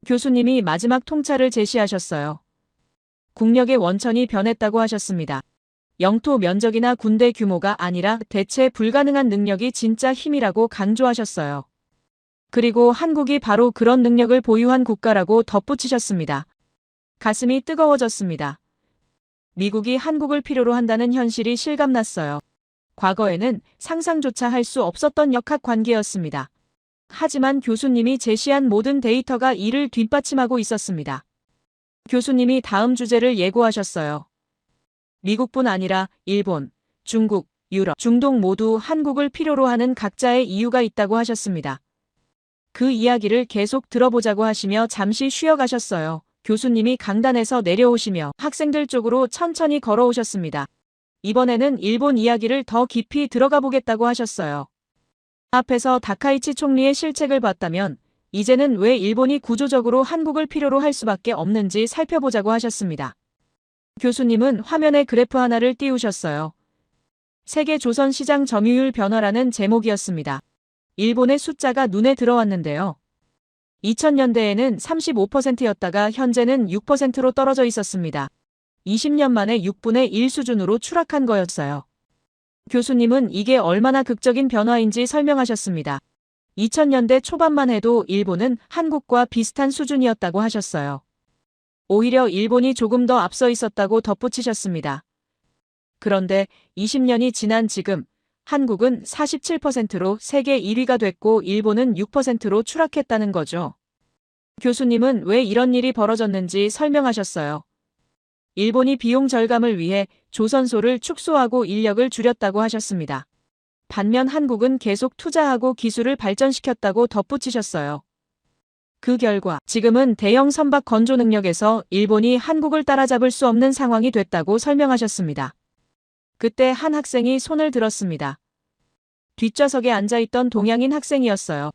교수님이 마지막 통찰을 제시하셨어요. 국력의 원천이 변했다고 하셨습니다. 영토 면적이나 군대 규모가 아니라 대체 불가능한 능력이 진짜 힘이라고 강조하셨어요. 그리고 한국이 바로 그런 능력을 보유한 국가라고 덧붙이셨습니다. 가슴이 뜨거워졌습니다. 미국이 한국을 필요로 한다는 현실이 실감났어요. 과거에는 상상조차 할 수 없었던 역학관계였습니다. 하지만 교수님이 제시한 모든 데이터가 이를 뒷받침하고 있었습니다. 교수님이 다음 주제를 예고하셨어요. 미국뿐 아니라 일본, 중국, 유럽, 중동 모두 한국을 필요로 하는 각자의 이유가 있다고 하셨습니다. 그 이야기를 계속 들어보자고 하시며 잠시 쉬어가셨어요. 교수님이 강단에서 내려오시며 학생들 쪽으로 천천히 걸어오셨습니다. 이번에는 일본 이야기를 더 깊이 들어가 보겠다고 하셨어요. 앞에서 다카이치 총리의 실책을 봤다면 이제는 왜 일본이 구조적으로 한국을 필요로 할 수밖에 없는지 살펴보자고 하셨습니다. 교수님은 화면에 그래프 하나를 띄우셨어요. 세계 조선 시장 점유율 변화라는 제목이었습니다. 일본의 숫자가 눈에 들어왔는데요. 2000년대에는 35%였다가 현재는 6%로 떨어져 있었습니다. 20년 만에 6분의 1 수준으로 추락한 거였어요. 교수님은 이게 얼마나 극적인 변화인지 설명하셨습니다. 2000년대 초반만 해도 일본은 한국과 비슷한 수준이었다고 하셨어요. 오히려 일본이 조금 더 앞서 있었다고 덧붙이셨습니다. 그런데 20년이 지난 지금 한국은 47%로 세계 1위가 됐고 일본은 6%로 추락했다는 거죠. 교수님은 왜 이런 일이 벌어졌는지 설명하셨어요. 일본이 비용 절감을 위해 조선소를 축소하고 인력을 줄였다고 하셨습니다. 반면 한국은 계속 투자하고 기술을 발전시켰다고 덧붙이셨어요. 그 결과 지금은 대형 선박 건조 능력에서 일본이 한국을 따라잡을 수 없는 상황이 됐다고 설명하셨습니다. 그때 한 학생이 손을 들었습니다. 뒷좌석에 앉아있던 동양인 학생이었어요.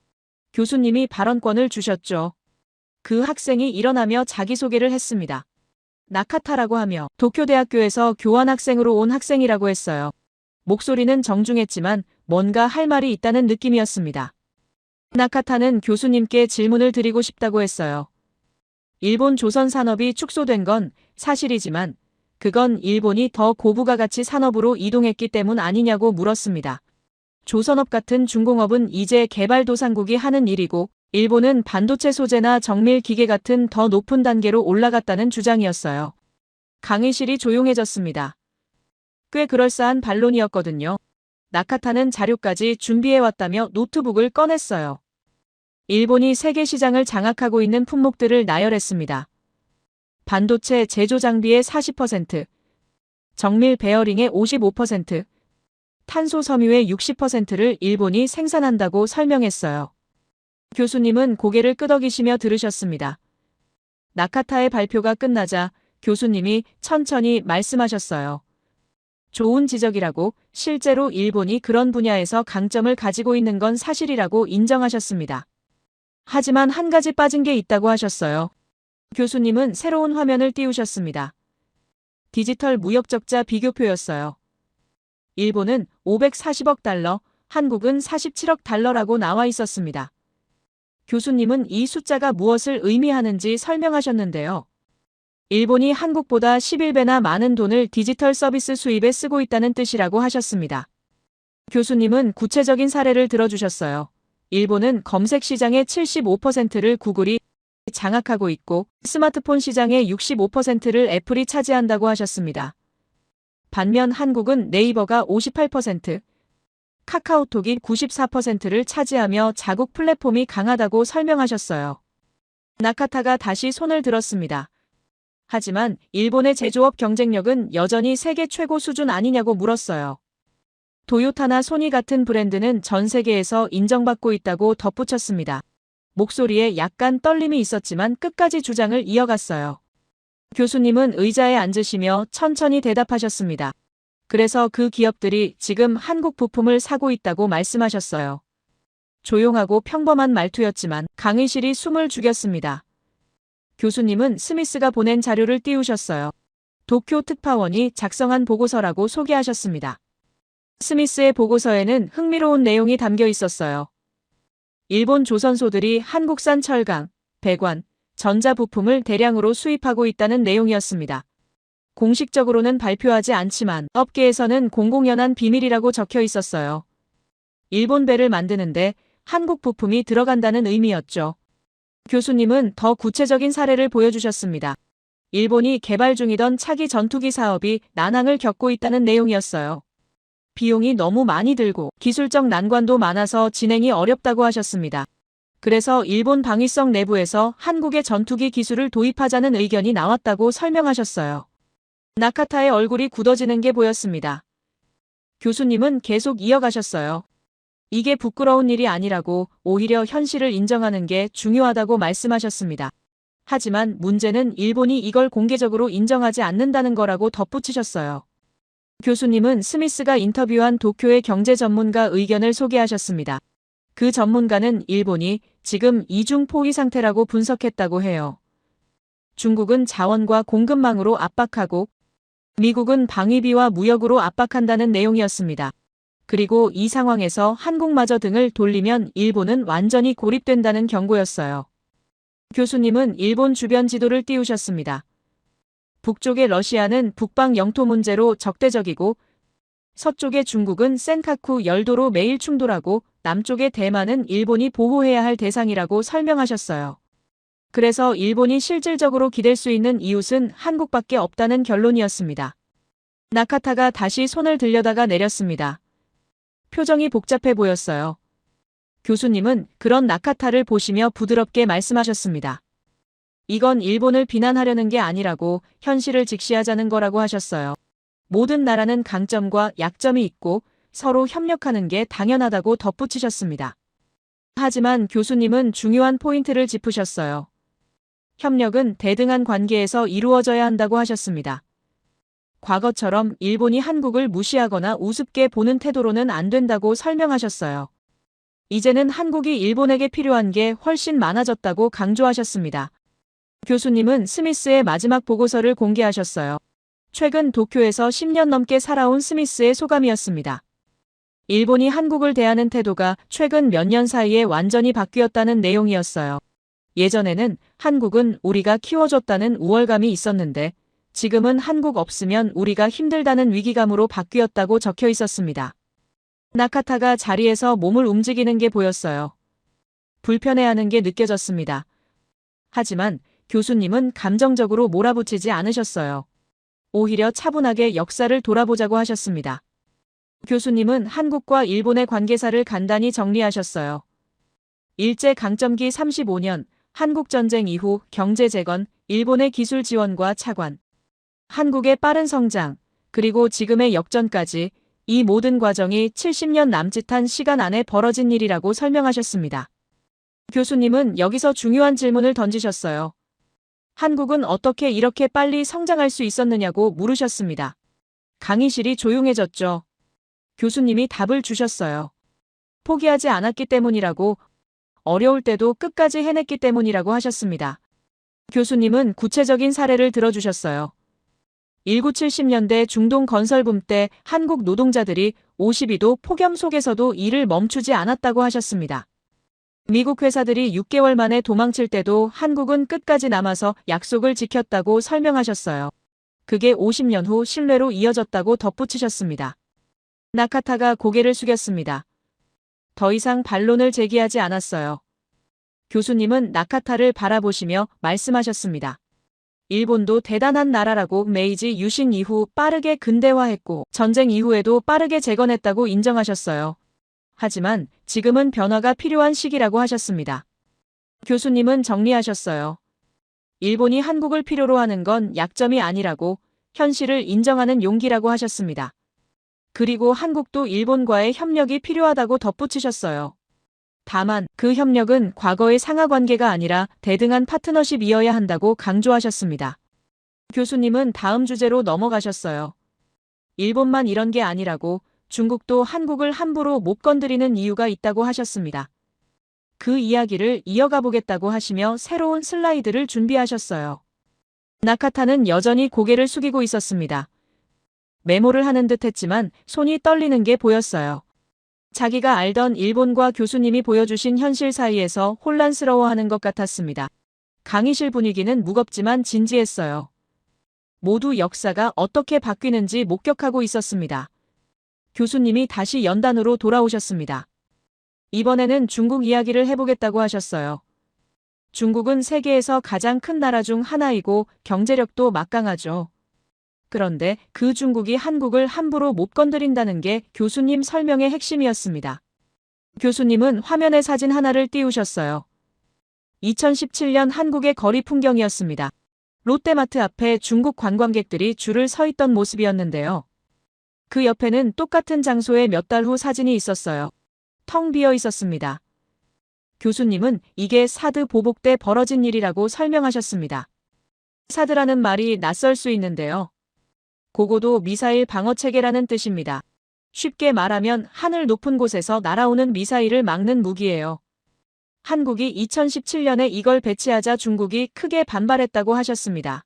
교수님이 발언권을 주셨죠. 그 학생이 일어나며 자기소개를 했습니다. 나카타라고 하며 도쿄대학교에서 교환학생으로 온 학생이라고 했어요. 목소리는 정중했지만 뭔가 할 말이 있다는 느낌이었습니다. 나카타는 교수님께 질문을 드리고 싶다고 했어요. 일본 조선 산업이 축소된 건 사실이지만 그건 일본이 더 고부가 가치 산업으로 이동했기 때문 아니냐고 물었습니다. 조선업 같은 중공업은 이제 개발도상국이 하는 일이고 일본은 반도체 소재나 정밀 기계 같은 더 높은 단계로 올라갔다는 주장이었어요. 강의실이 조용해졌습니다. 꽤 그럴싸한 반론이었거든요. 나카타는 자료까지 준비해왔다며 노트북을 꺼냈어요. 일본이 세계 시장을 장악하고 있는 품목들을 나열했습니다. 반도체 제조 장비의 40%, 정밀 베어링의 55%, 탄소 섬유의 60%를 일본이 생산한다고 설명했어요. 교수님은 고개를 끄덕이시며 들으셨습니다. 나카타의 발표가 끝나자 교수님이 천천히 말씀하셨어요. 좋은 지적이라고, 실제로 일본이 그런 분야에서 강점을 가지고 있는 건 사실이라고 인정하셨습니다. 하지만 한 가지 빠진 게 있다고 하셨어요. 교수님은 새로운 화면을 띄우셨습니다. 디지털 무역 적자 비교표였어요. 일본은 540억 달러, 한국은 47억 달러라고 나와 있었습니다. 교수님은 이 숫자가 무엇을 의미하는지 설명하셨는데요. 일본이 한국보다 11배나 많은 돈을 디지털 서비스 수입에 쓰고 있다는 뜻이라고 하셨습니다. 교수님은 구체적인 사례를 들어주셨어요. 일본은 검색 시장의 75%를 구글이 장악하고 있고 스마트폰 시장의 65%를 애플이 차지한다고 하셨습니다. 반면 한국은 네이버가 58%, 카카오톡이 94%를 차지하며 자국 플랫폼이 강하다고 설명하셨어요. 나카타가 다시 손을 들었습니다. 하지만 일본의 제조업 경쟁력은 여전히 세계 최고 수준 아니냐고 물었어요. 도요타나 소니 같은 브랜드는 전 세계에서 인정받고 있다고 덧붙였습니다. 목소리에 약간 떨림이 있었지만 끝까지 주장을 이어갔어요. 교수님은 의자에 앉으시며 천천히 대답하셨습니다. 그래서 그 기업들이 지금 한국 부품을 사고 있다고 말씀하셨어요. 조용하고 평범한 말투였지만 강의실이 숨을 죽였습니다. 교수님은 스미스가 보낸 자료를 띄우셨어요. 도쿄 특파원이 작성한 보고서라고 소개하셨습니다. 스미스의 보고서에는 흥미로운 내용이 담겨 있었어요. 일본 조선소들이 한국산 철강, 배관, 전자부품을 대량으로 수입하고 있다는 내용이었습니다. 공식적으로는 발표하지 않지만 업계에서는 공공연한 비밀이라고 적혀 있었어요. 일본 배를 만드는데 한국 부품이 들어간다는 의미였죠. 교수님은 더 구체적인 사례를 보여주셨습니다. 일본이 개발 중이던 차기 전투기 사업이 난항을 겪고 있다는 내용이었어요. 비용이 너무 많이 들고 기술적 난관도 많아서 진행이 어렵다고 하셨습니다. 그래서 일본 방위성 내부에서 한국의 전투기 기술을 도입하자는 의견이 나왔다고 설명하셨어요. 나카타의 얼굴이 굳어지는 게 보였습니다. 교수님은 계속 이어가셨어요. 이게 부끄러운 일이 아니라고 오히려 현실을 인정하는 게 중요하다고 말씀하셨습니다. 하지만 문제는 일본이 이걸 공개적으로 인정하지 않는다는 거라고 덧붙이셨어요. 교수님은 스미스가 인터뷰한 도쿄의 경제 전문가 의견을 소개하셨습니다. 그 전문가는 일본이 지금 이중 포위 상태라고 분석했다고 해요. 중국은 자원과 공급망으로 압박하고 미국은 방위비와 무역으로 압박한다는 내용이었습니다. 그리고 이 상황에서 한국마저 등을 돌리면 일본은 완전히 고립된다는 경고였어요. 교수님은 일본 주변 지도를 띄우셨습니다. 북쪽의 러시아는 북방 영토 문제로 적대적이고 서쪽의 중국은 센카쿠 열도로 매일 충돌하고 남쪽의 대만은 일본이 보호해야 할 대상이라고 설명하셨어요. 그래서 일본이 실질적으로 기댈 수 있는 이웃은 한국밖에 없다는 결론이었습니다. 나카타가 다시 손을 들려다가 내렸습니다. 표정이 복잡해 보였어요. 교수님은 그런 나카타를 보시며 부드럽게 말씀하셨습니다. 이건 일본을 비난하려는 게 아니라고 현실을 직시하자는 거라고 하셨어요. 모든 나라는 강점과 약점이 있고 서로 협력하는 게 당연하다고 덧붙이셨습니다. 하지만 교수님은 중요한 포인트를 짚으셨어요. 협력은 대등한 관계에서 이루어져야 한다고 하셨습니다. 과거처럼 일본이 한국을 무시하거나 우습게 보는 태도로는 안 된다고 설명하셨어요. 이제는 한국이 일본에게 필요한 게 훨씬 많아졌다고 강조하셨습니다. 교수님은 스미스의 마지막 보고서를 공개하셨어요. 최근 도쿄에서 10년 넘게 살아온 스미스의 소감이었습니다. 일본이 한국을 대하는 태도가 최근 몇 년 사이에 완전히 바뀌었다는 내용이었어요. 예전에는 한국은 우리가 키워줬다는 우월감이 있었는데 지금은 한국 없으면 우리가 힘들다는 위기감으로 바뀌었다고 적혀 있었습니다. 나카타가 자리에서 몸을 움직이는 게 보였어요. 불편해하는 게 느껴졌습니다. 하지만 교수님은 감정적으로 몰아붙이지 않으셨어요. 오히려 차분하게 역사를 돌아보자고 하셨습니다. 교수님은 한국과 일본의 관계사를 간단히 정리하셨어요. 일제강점기 35년, 한국전쟁 이후 경제 재건, 일본의 기술 지원과 차관, 한국의 빠른 성장, 그리고 지금의 역전까지 이 모든 과정이 70년 남짓한 시간 안에 벌어진 일이라고 설명하셨습니다. 교수님은 여기서 중요한 질문을 던지셨어요. 한국은 어떻게 이렇게 빨리 성장할 수 있었느냐고 물으셨습니다. 강의실이 조용해졌죠. 교수님이 답을 주셨어요. 포기하지 않았기 때문이라고, 어려울 때도 끝까지 해냈기 때문이라고 하셨습니다. 교수님은 구체적인 사례를 들어주셨어요. 1970년대 중동 건설붐 때 한국 노동자들이 52도 폭염 속에서도 일을 멈추지 않았다고 하셨습니다. 미국 회사들이 6개월 만에 도망칠 때도 한국은 끝까지 남아서 약속을 지켰다고 설명하셨어요. 그게 50년 후 신뢰로 이어졌다고 덧붙이셨습니다. 나카타가 고개를 숙였습니다. 더 이상 반론을 제기하지 않았어요. 교수님은 나카타를 바라보시며 말씀하셨습니다. 일본도 대단한 나라라고 메이지 유신 이후 빠르게 근대화했고 전쟁 이후에도 빠르게 재건했다고 인정하셨어요. 하지만 지금은 변화가 필요한 시기라고 하셨습니다. 교수님은 정리하셨어요. 일본이 한국을 필요로 하는 건 약점이 아니라고 현실을 인정하는 용기라고 하셨습니다. 그리고 한국도 일본과의 협력이 필요하다고 덧붙이셨어요. 다만 그 협력은 과거의 상하관계가 아니라 대등한 파트너십이어야 한다고 강조하셨습니다. 교수님은 다음 주제로 넘어가셨어요. 일본만 이런 게 아니라고 중국도 한국을 함부로 못 건드리는 이유가 있다고 하셨습니다. 그 이야기를 이어가 보겠다고 하시며 새로운 슬라이드를 준비하셨어요. 나카타는 여전히 고개를 숙이고 있었습니다. 메모를 하는 듯 했지만 손이 떨리는 게 보였어요. 자기가 알던 일본과 교수님이 보여주신 현실 사이에서 혼란스러워하는 것 같았습니다. 강의실 분위기는 무겁지만 진지했어요. 모두 역사가 어떻게 바뀌는지 목격하고 있었습니다. 교수님이 다시 연단으로 돌아오셨습니다. 이번에는 중국 이야기를 해보겠다고 하셨어요. 중국은 세계에서 가장 큰 나라 중 하나이고 경제력도 막강하죠. 그런데 그 중국이 한국을 함부로 못 건드린다는 게 교수님 설명의 핵심이었습니다. 교수님은 화면에 사진 하나를 띄우셨어요. 2017년 한국의 거리 풍경이었습니다. 롯데마트 앞에 중국 관광객들이 줄을 서 있던 모습이었는데요. 그 옆에는 똑같은 장소에 몇 달 후 사진이 있었어요. 텅 비어 있었습니다. 교수님은 이게 사드 보복 때 벌어진 일이라고 설명하셨습니다. 사드라는 말이 낯설 수 있는데요. 고고도 미사일 방어체계라는 뜻입니다. 쉽게 말하면 하늘 높은 곳에서 날아오는 미사일을 막는 무기예요. 한국이 2017년에 이걸 배치하자 중국이 크게 반발했다고 하셨습니다.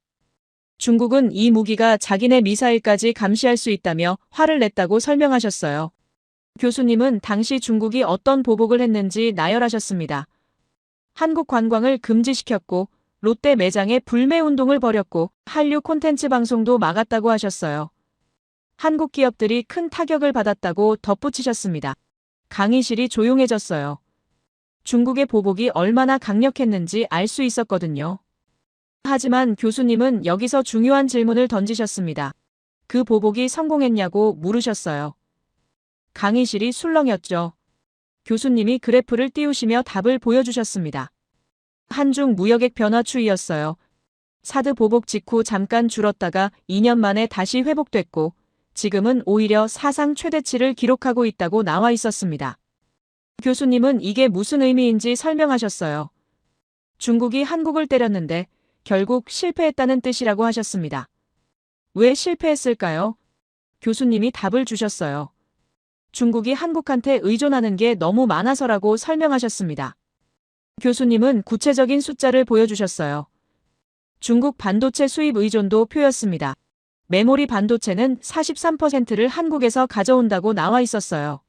중국은 이 무기가 자기네 미사일까지 감시할 수 있다며 화를 냈다고 설명하셨어요. 교수님은 당시 중국이 어떤 보복을 했는지 나열하셨습니다. 한국 관광을 금지시켰고 롯데 매장에 불매 운동을 벌였고 한류 콘텐츠 방송도 막았다고 하셨어요. 한국 기업들이 큰 타격을 받았다고 덧붙이셨습니다. 강의실이 조용해졌어요. 중국의 보복이 얼마나 강력했는지 알 수 있었거든요. 하지만 교수님은 여기서 중요한 질문을 던지셨습니다. 그 보복이 성공했냐고 물으셨어요. 강의실이 술렁였죠. 교수님이 그래프를 띄우시며 답을 보여주셨습니다. 한중 무역액 변화 추이였어요. 사드 보복 직후 잠깐 줄었다가 2년 만에 다시 회복됐고 지금은 오히려 사상 최대치를 기록하고 있다고 나와 있었습니다. 교수님은 이게 무슨 의미인지 설명하셨어요. 중국이 한국을 때렸는데 결국 실패했다는 뜻이라고 하셨습니다. 왜 실패했을까요? 교수님이 답을 주셨어요. 중국이 한국한테 의존하는 게 너무 많아서라고 설명하셨습니다. 교수님은 구체적인 숫자를 보여주셨어요. 중국 반도체 수입 의존도 표였습니다. 메모리 반도체는 43%를 한국에서 가져온다고 나와 있었어요.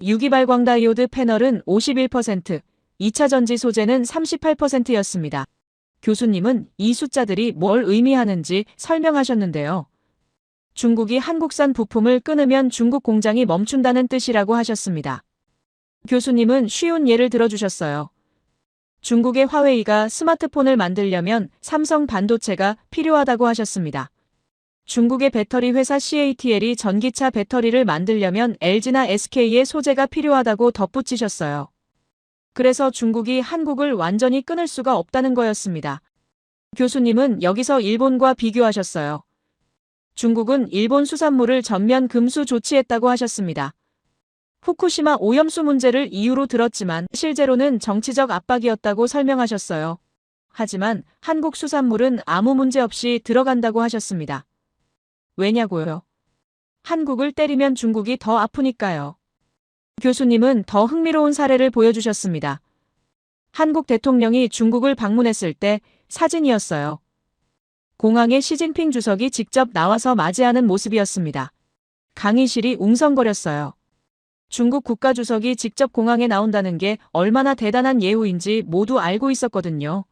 유기발광 다이오드 패널은 51%, 2차 전지 소재는 38%였습니다. 교수님은 이 숫자들이 뭘 의미하는지 설명하셨는데요. 중국이 한국산 부품을 끊으면 중국 공장이 멈춘다는 뜻이라고 하셨습니다. 교수님은 쉬운 예를 들어주셨어요. 중국의 화웨이가 스마트폰을 만들려면 삼성 반도체가 필요하다고 하셨습니다. 중국의 배터리 회사 CATL이 전기차 배터리를 만들려면 LG나 SK의 소재가 필요하다고 덧붙이셨어요. 그래서 중국이 한국을 완전히 끊을 수가 없다는 거였습니다. 교수님은 여기서 일본과 비교하셨어요. 중국은 일본 수산물을 전면 금수 조치했다고 하셨습니다. 후쿠시마 오염수 문제를 이유로 들었지만 실제로는 정치적 압박이었다고 설명하셨어요. 하지만 한국 수산물은 아무 문제 없이 들어간다고 하셨습니다. 왜냐고요? 한국을 때리면 중국이 더 아프니까요. 교수님은 더 흥미로운 사례를 보여주셨습니다. 한국 대통령이 중국을 방문했을 때 사진이었어요. 공항에 시진핑 주석이 직접 나와서 맞이하는 모습이었습니다. 강의실이 웅성거렸어요. 중국 국가주석이 직접 공항에 나온다는 게 얼마나 대단한 예우인지 모두 알고 있었거든요.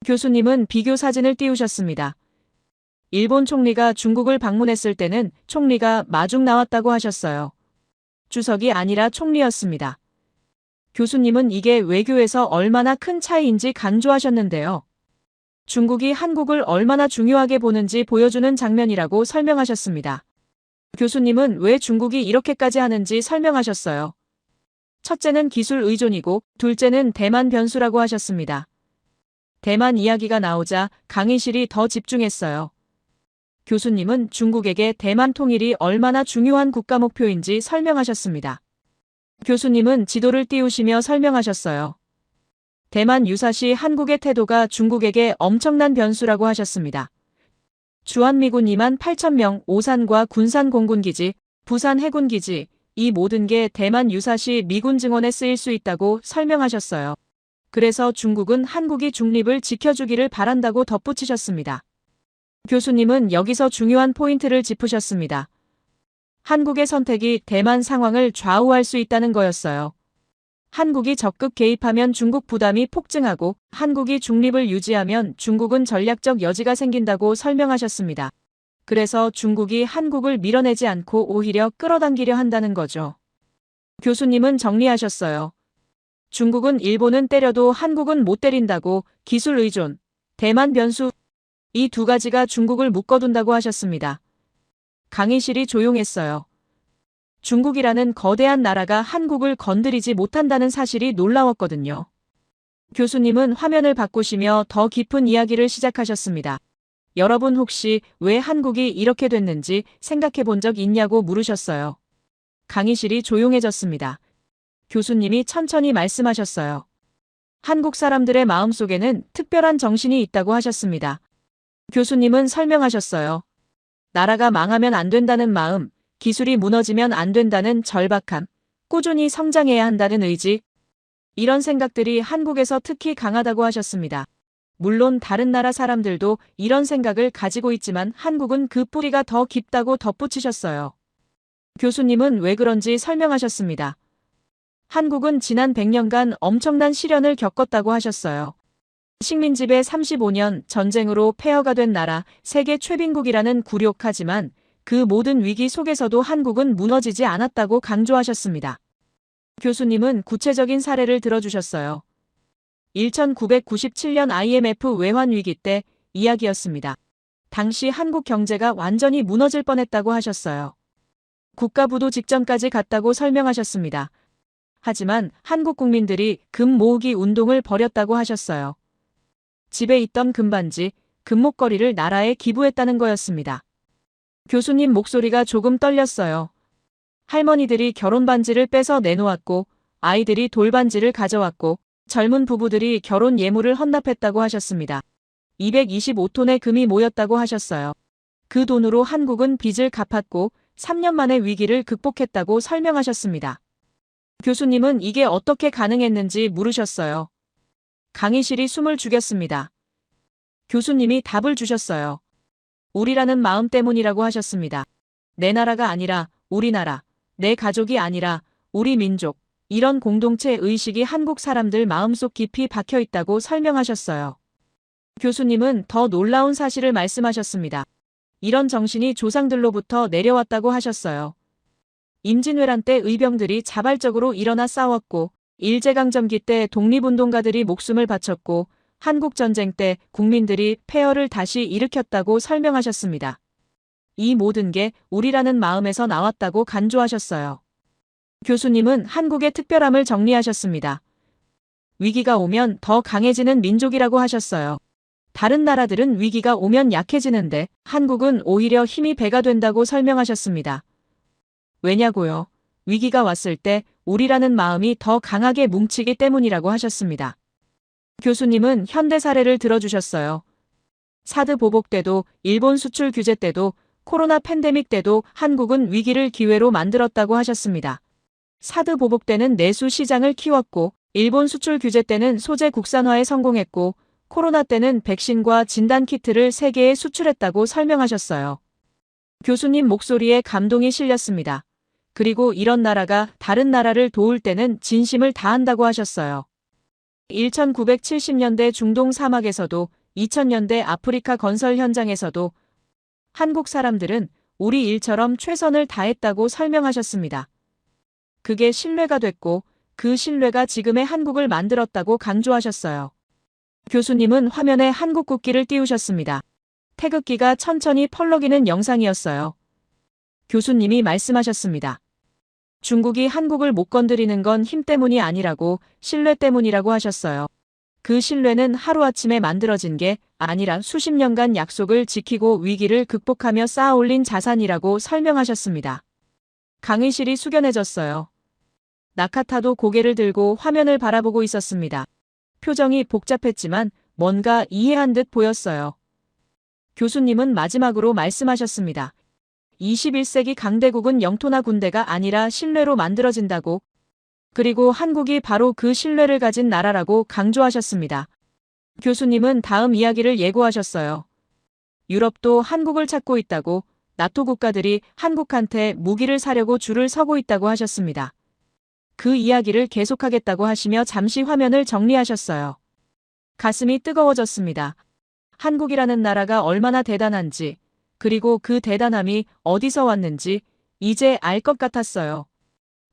교수님은 비교 사진을 띄우셨습니다. 일본 총리가 중국을 방문했을 때는 총리가 마중 나왔다고 하셨어요. 주석이 아니라 총리였습니다. 교수님은 이게 외교에서 얼마나 큰 차이인지 강조하셨는데요. 중국이 한국을 얼마나 중요하게 보는지 보여주는 장면이라고 설명하셨습니다. 교수님은 왜 중국이 이렇게까지 하는지 설명하셨어요. 첫째는 기술 의존이고 둘째는 대만 변수라고 하셨습니다. 대만 이야기가 나오자 강의실이 더 집중했어요. 교수님은 중국에게 대만 통일이 얼마나 중요한 국가 목표인지 설명하셨습니다. 교수님은 지도를 띄우시며 설명하셨어요. 대만 유사시 한국의 태도가 중국에게 엄청난 변수라고 하셨습니다. 주한미군 2만 8천 명, 오산과 군산 공군기지, 부산 해군기지, 이 모든 게 대만 유사시 미군 증원에 쓰일 수 있다고 설명하셨어요. 그래서 중국은 한국이 중립을 지켜주기를 바란다고 덧붙이셨습니다. 교수님은 여기서 중요한 포인트를 짚으셨습니다. 한국의 선택이 대만 상황을 좌우할 수 있다는 거였어요. 한국이 적극 개입하면 중국 부담이 폭증하고 한국이 중립을 유지하면 중국은 전략적 여지가 생긴다고 설명하셨습니다. 그래서 중국이 한국을 밀어내지 않고 오히려 끌어당기려 한다는 거죠. 교수님은 정리하셨어요. 중국은 일본은 때려도 한국은 못 때린다고 기술 의존, 대만 변수 이 두 가지가 중국을 묶어둔다고 하셨습니다. 강의실이 조용했어요. 중국이라는 거대한 나라가 한국을 건드리지 못한다는 사실이 놀라웠거든요. 교수님은 화면을 바꾸시며 더 깊은 이야기를 시작하셨습니다. 여러분 혹시 왜 한국이 이렇게 됐는지 생각해 본 적 있냐고 물으셨어요. 강의실이 조용해졌습니다. 교수님이 천천히 말씀하셨어요. 한국 사람들의 마음속에는 특별한 정신이 있다고 하셨습니다. 교수님은 설명하셨어요. 나라가 망하면 안 된다는 마음, 기술이 무너지면 안 된다는 절박함, 꾸준히 성장해야 한다는 의지, 이런 생각들이 한국에서 특히 강하다고 하셨습니다. 물론 다른 나라 사람들도 이런 생각을 가지고 있지만 한국은 그 뿌리가 더 깊다고 덧붙이셨어요. 교수님은 왜 그런지 설명하셨습니다. 한국은 지난 100년간 엄청난 시련을 겪었다고 하셨어요. 식민지배 35년 전쟁으로 폐허가 된 나라, 세계 최빈국이라는 굴욕하지만 그 모든 위기 속에서도 한국은 무너지지 않았다고 강조하셨습니다. 교수님은 구체적인 사례를 들어주셨어요. 1997년 IMF 외환위기 때 이야기였습니다. 당시 한국 경제가 완전히 무너질 뻔했다고 하셨어요. 국가부도 직전까지 갔다고 설명하셨습니다. 하지만 한국 국민들이 금 모으기 운동을 벌였다고 하셨어요. 집에 있던 금반지, 금목걸이를 나라에 기부했다는 거였습니다. 교수님 목소리가 조금 떨렸어요. 할머니들이 결혼반지를 빼서 내놓았고 아이들이 돌반지를 가져왔고 젊은 부부들이 결혼 예물을 헌납했다고 하셨습니다. 225톤의 금이 모였다고 하셨어요. 그 돈으로 한국은 빚을 갚았고 3년 만에 위기를 극복했다고 설명하셨습니다. 교수님은 이게 어떻게 가능했는지 물으셨어요. 강의실이 숨을 죽였습니다. 교수님이 답을 주셨어요. 우리라는 마음 때문이라고 하셨습니다. 내 나라가 아니라 우리나라, 내 가족이 아니라 우리 민족, 이런 공동체 의식이 한국 사람들 마음속 깊이 박혀 있다고 설명하셨어요. 교수님은 더 놀라운 사실을 말씀하셨습니다. 이런 정신이 조상들로부터 내려왔다고 하셨어요. 임진왜란 때 의병들이 자발적으로 일어나 싸웠고 일제강점기 때 독립운동가들이 목숨을 바쳤고 한국전쟁 때 국민들이 폐허를 다시 일으켰다고 설명하셨습니다. 이 모든 게 우리라는 마음에서 나왔다고 간주하셨어요. 교수님은 한국의 특별함을 정리하셨습니다. 위기가 오면 더 강해지는 민족이라고 하셨어요. 다른 나라들은 위기가 오면 약해지는데 한국은 오히려 힘이 배가 된다고 설명하셨습니다. 왜냐고요? 위기가 왔을 때 우리라는 마음이 더 강하게 뭉치기 때문이라고 하셨습니다. 교수님은 현대 사례를 들어주셨어요. 사드 보복 때도 일본 수출 규제 때도 코로나 팬데믹 때도 한국은 위기를 기회로 만들었다고 하셨습니다. 사드 보복 때는 내수 시장을 키웠고 일본 수출 규제 때는 소재 국산화에 성공했고 코로나 때는 백신과 진단키트를 세계에 수출했다고 설명하셨어요. 교수님 목소리에 감동이 실렸습니다. 그리고 이런 나라가 다른 나라를 도울 때는 진심을 다한다고 하셨어요. 1970년대 중동 사막에서도 2000년대 아프리카 건설 현장에서도 한국 사람들은 우리 일처럼 최선을 다했다고 설명하셨습니다. 그게 신뢰가 됐고 그 신뢰가 지금의 한국을 만들었다고 강조하셨어요. 교수님은 화면에 한국 국기를 띄우셨습니다. 태극기가 천천히 펄럭이는 영상이었어요. 교수님이 말씀하셨습니다. 중국이 한국을 못 건드리는 건 힘 때문이 아니라고 신뢰 때문이라고 하셨어요. 그 신뢰는 하루아침에 만들어진 게 아니라 수십 년간 약속을 지키고 위기를 극복하며 쌓아 올린 자산이라고 설명하셨습니다. 강의실이 숙연해졌어요. 나카타도 고개를 들고 화면을 바라보고 있었습니다. 표정이 복잡했지만 뭔가 이해한 듯 보였어요. 교수님은 마지막으로 말씀하셨습니다. 21세기 강대국은 영토나 군대가 아니라 신뢰로 만들어진다고. 그리고 한국이 바로 그 신뢰를 가진 나라라고 강조하셨습니다. 교수님은 다음 이야기를 예고하셨어요. 유럽도 한국을 찾고 있다고, 나토 국가들이 한국한테 무기를 사려고 줄을 서고 있다고 하셨습니다. 그 이야기를 계속하겠다고 하시며 잠시 화면을 정리하셨어요. 가슴이 뜨거워졌습니다. 한국이라는 나라가 얼마나 대단한지, 그리고 그 대단함이 어디서 왔는지 이제 알 것 같았어요.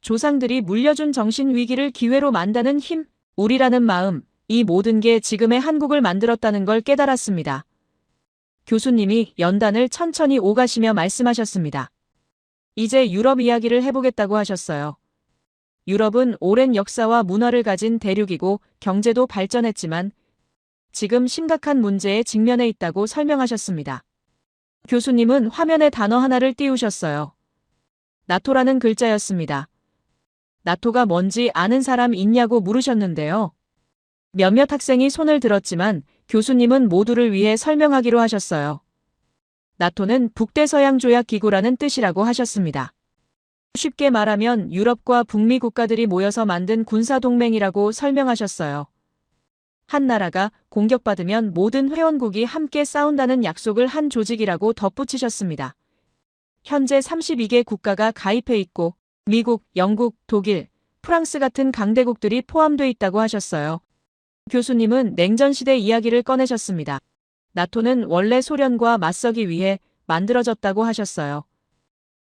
조상들이 물려준 정신 위기를 기회로 만드는 힘, 우리라는 마음, 이 모든 게 지금의 한국을 만들었다는 걸 깨달았습니다. 교수님이 연단을 천천히 오가시며 말씀하셨습니다. 이제 유럽 이야기를 해보겠다고 하셨어요. 유럽은 오랜 역사와 문화를 가진 대륙이고 경제도 발전했지만 지금 심각한 문제에 직면해 있다고 설명하셨습니다. 교수님은 화면에 단어 하나를 띄우셨어요. 나토라는 글자였습니다. 나토가 뭔지 아는 사람 있냐고 물으셨는데요. 몇몇 학생이 손을 들었지만 교수님은 모두를 위해 설명하기로 하셨어요. 나토는 북대서양조약기구라는 뜻이라고 하셨습니다. 쉽게 말하면 유럽과 북미 국가들이 모여서 만든 군사동맹이라고 설명하셨어요. 한 나라가 공격받으면 모든 회원국이 함께 싸운다는 약속을 한 조직이라고 덧붙이셨습니다. 현재 32개 국가가 가입해 있고 미국, 영국, 독일, 프랑스 같은 강대국들이 포함돼 있다고 하셨어요. 교수님은 냉전시대 이야기를 꺼내셨습니다. 나토는 원래 소련과 맞서기 위해 만들어졌다고 하셨어요.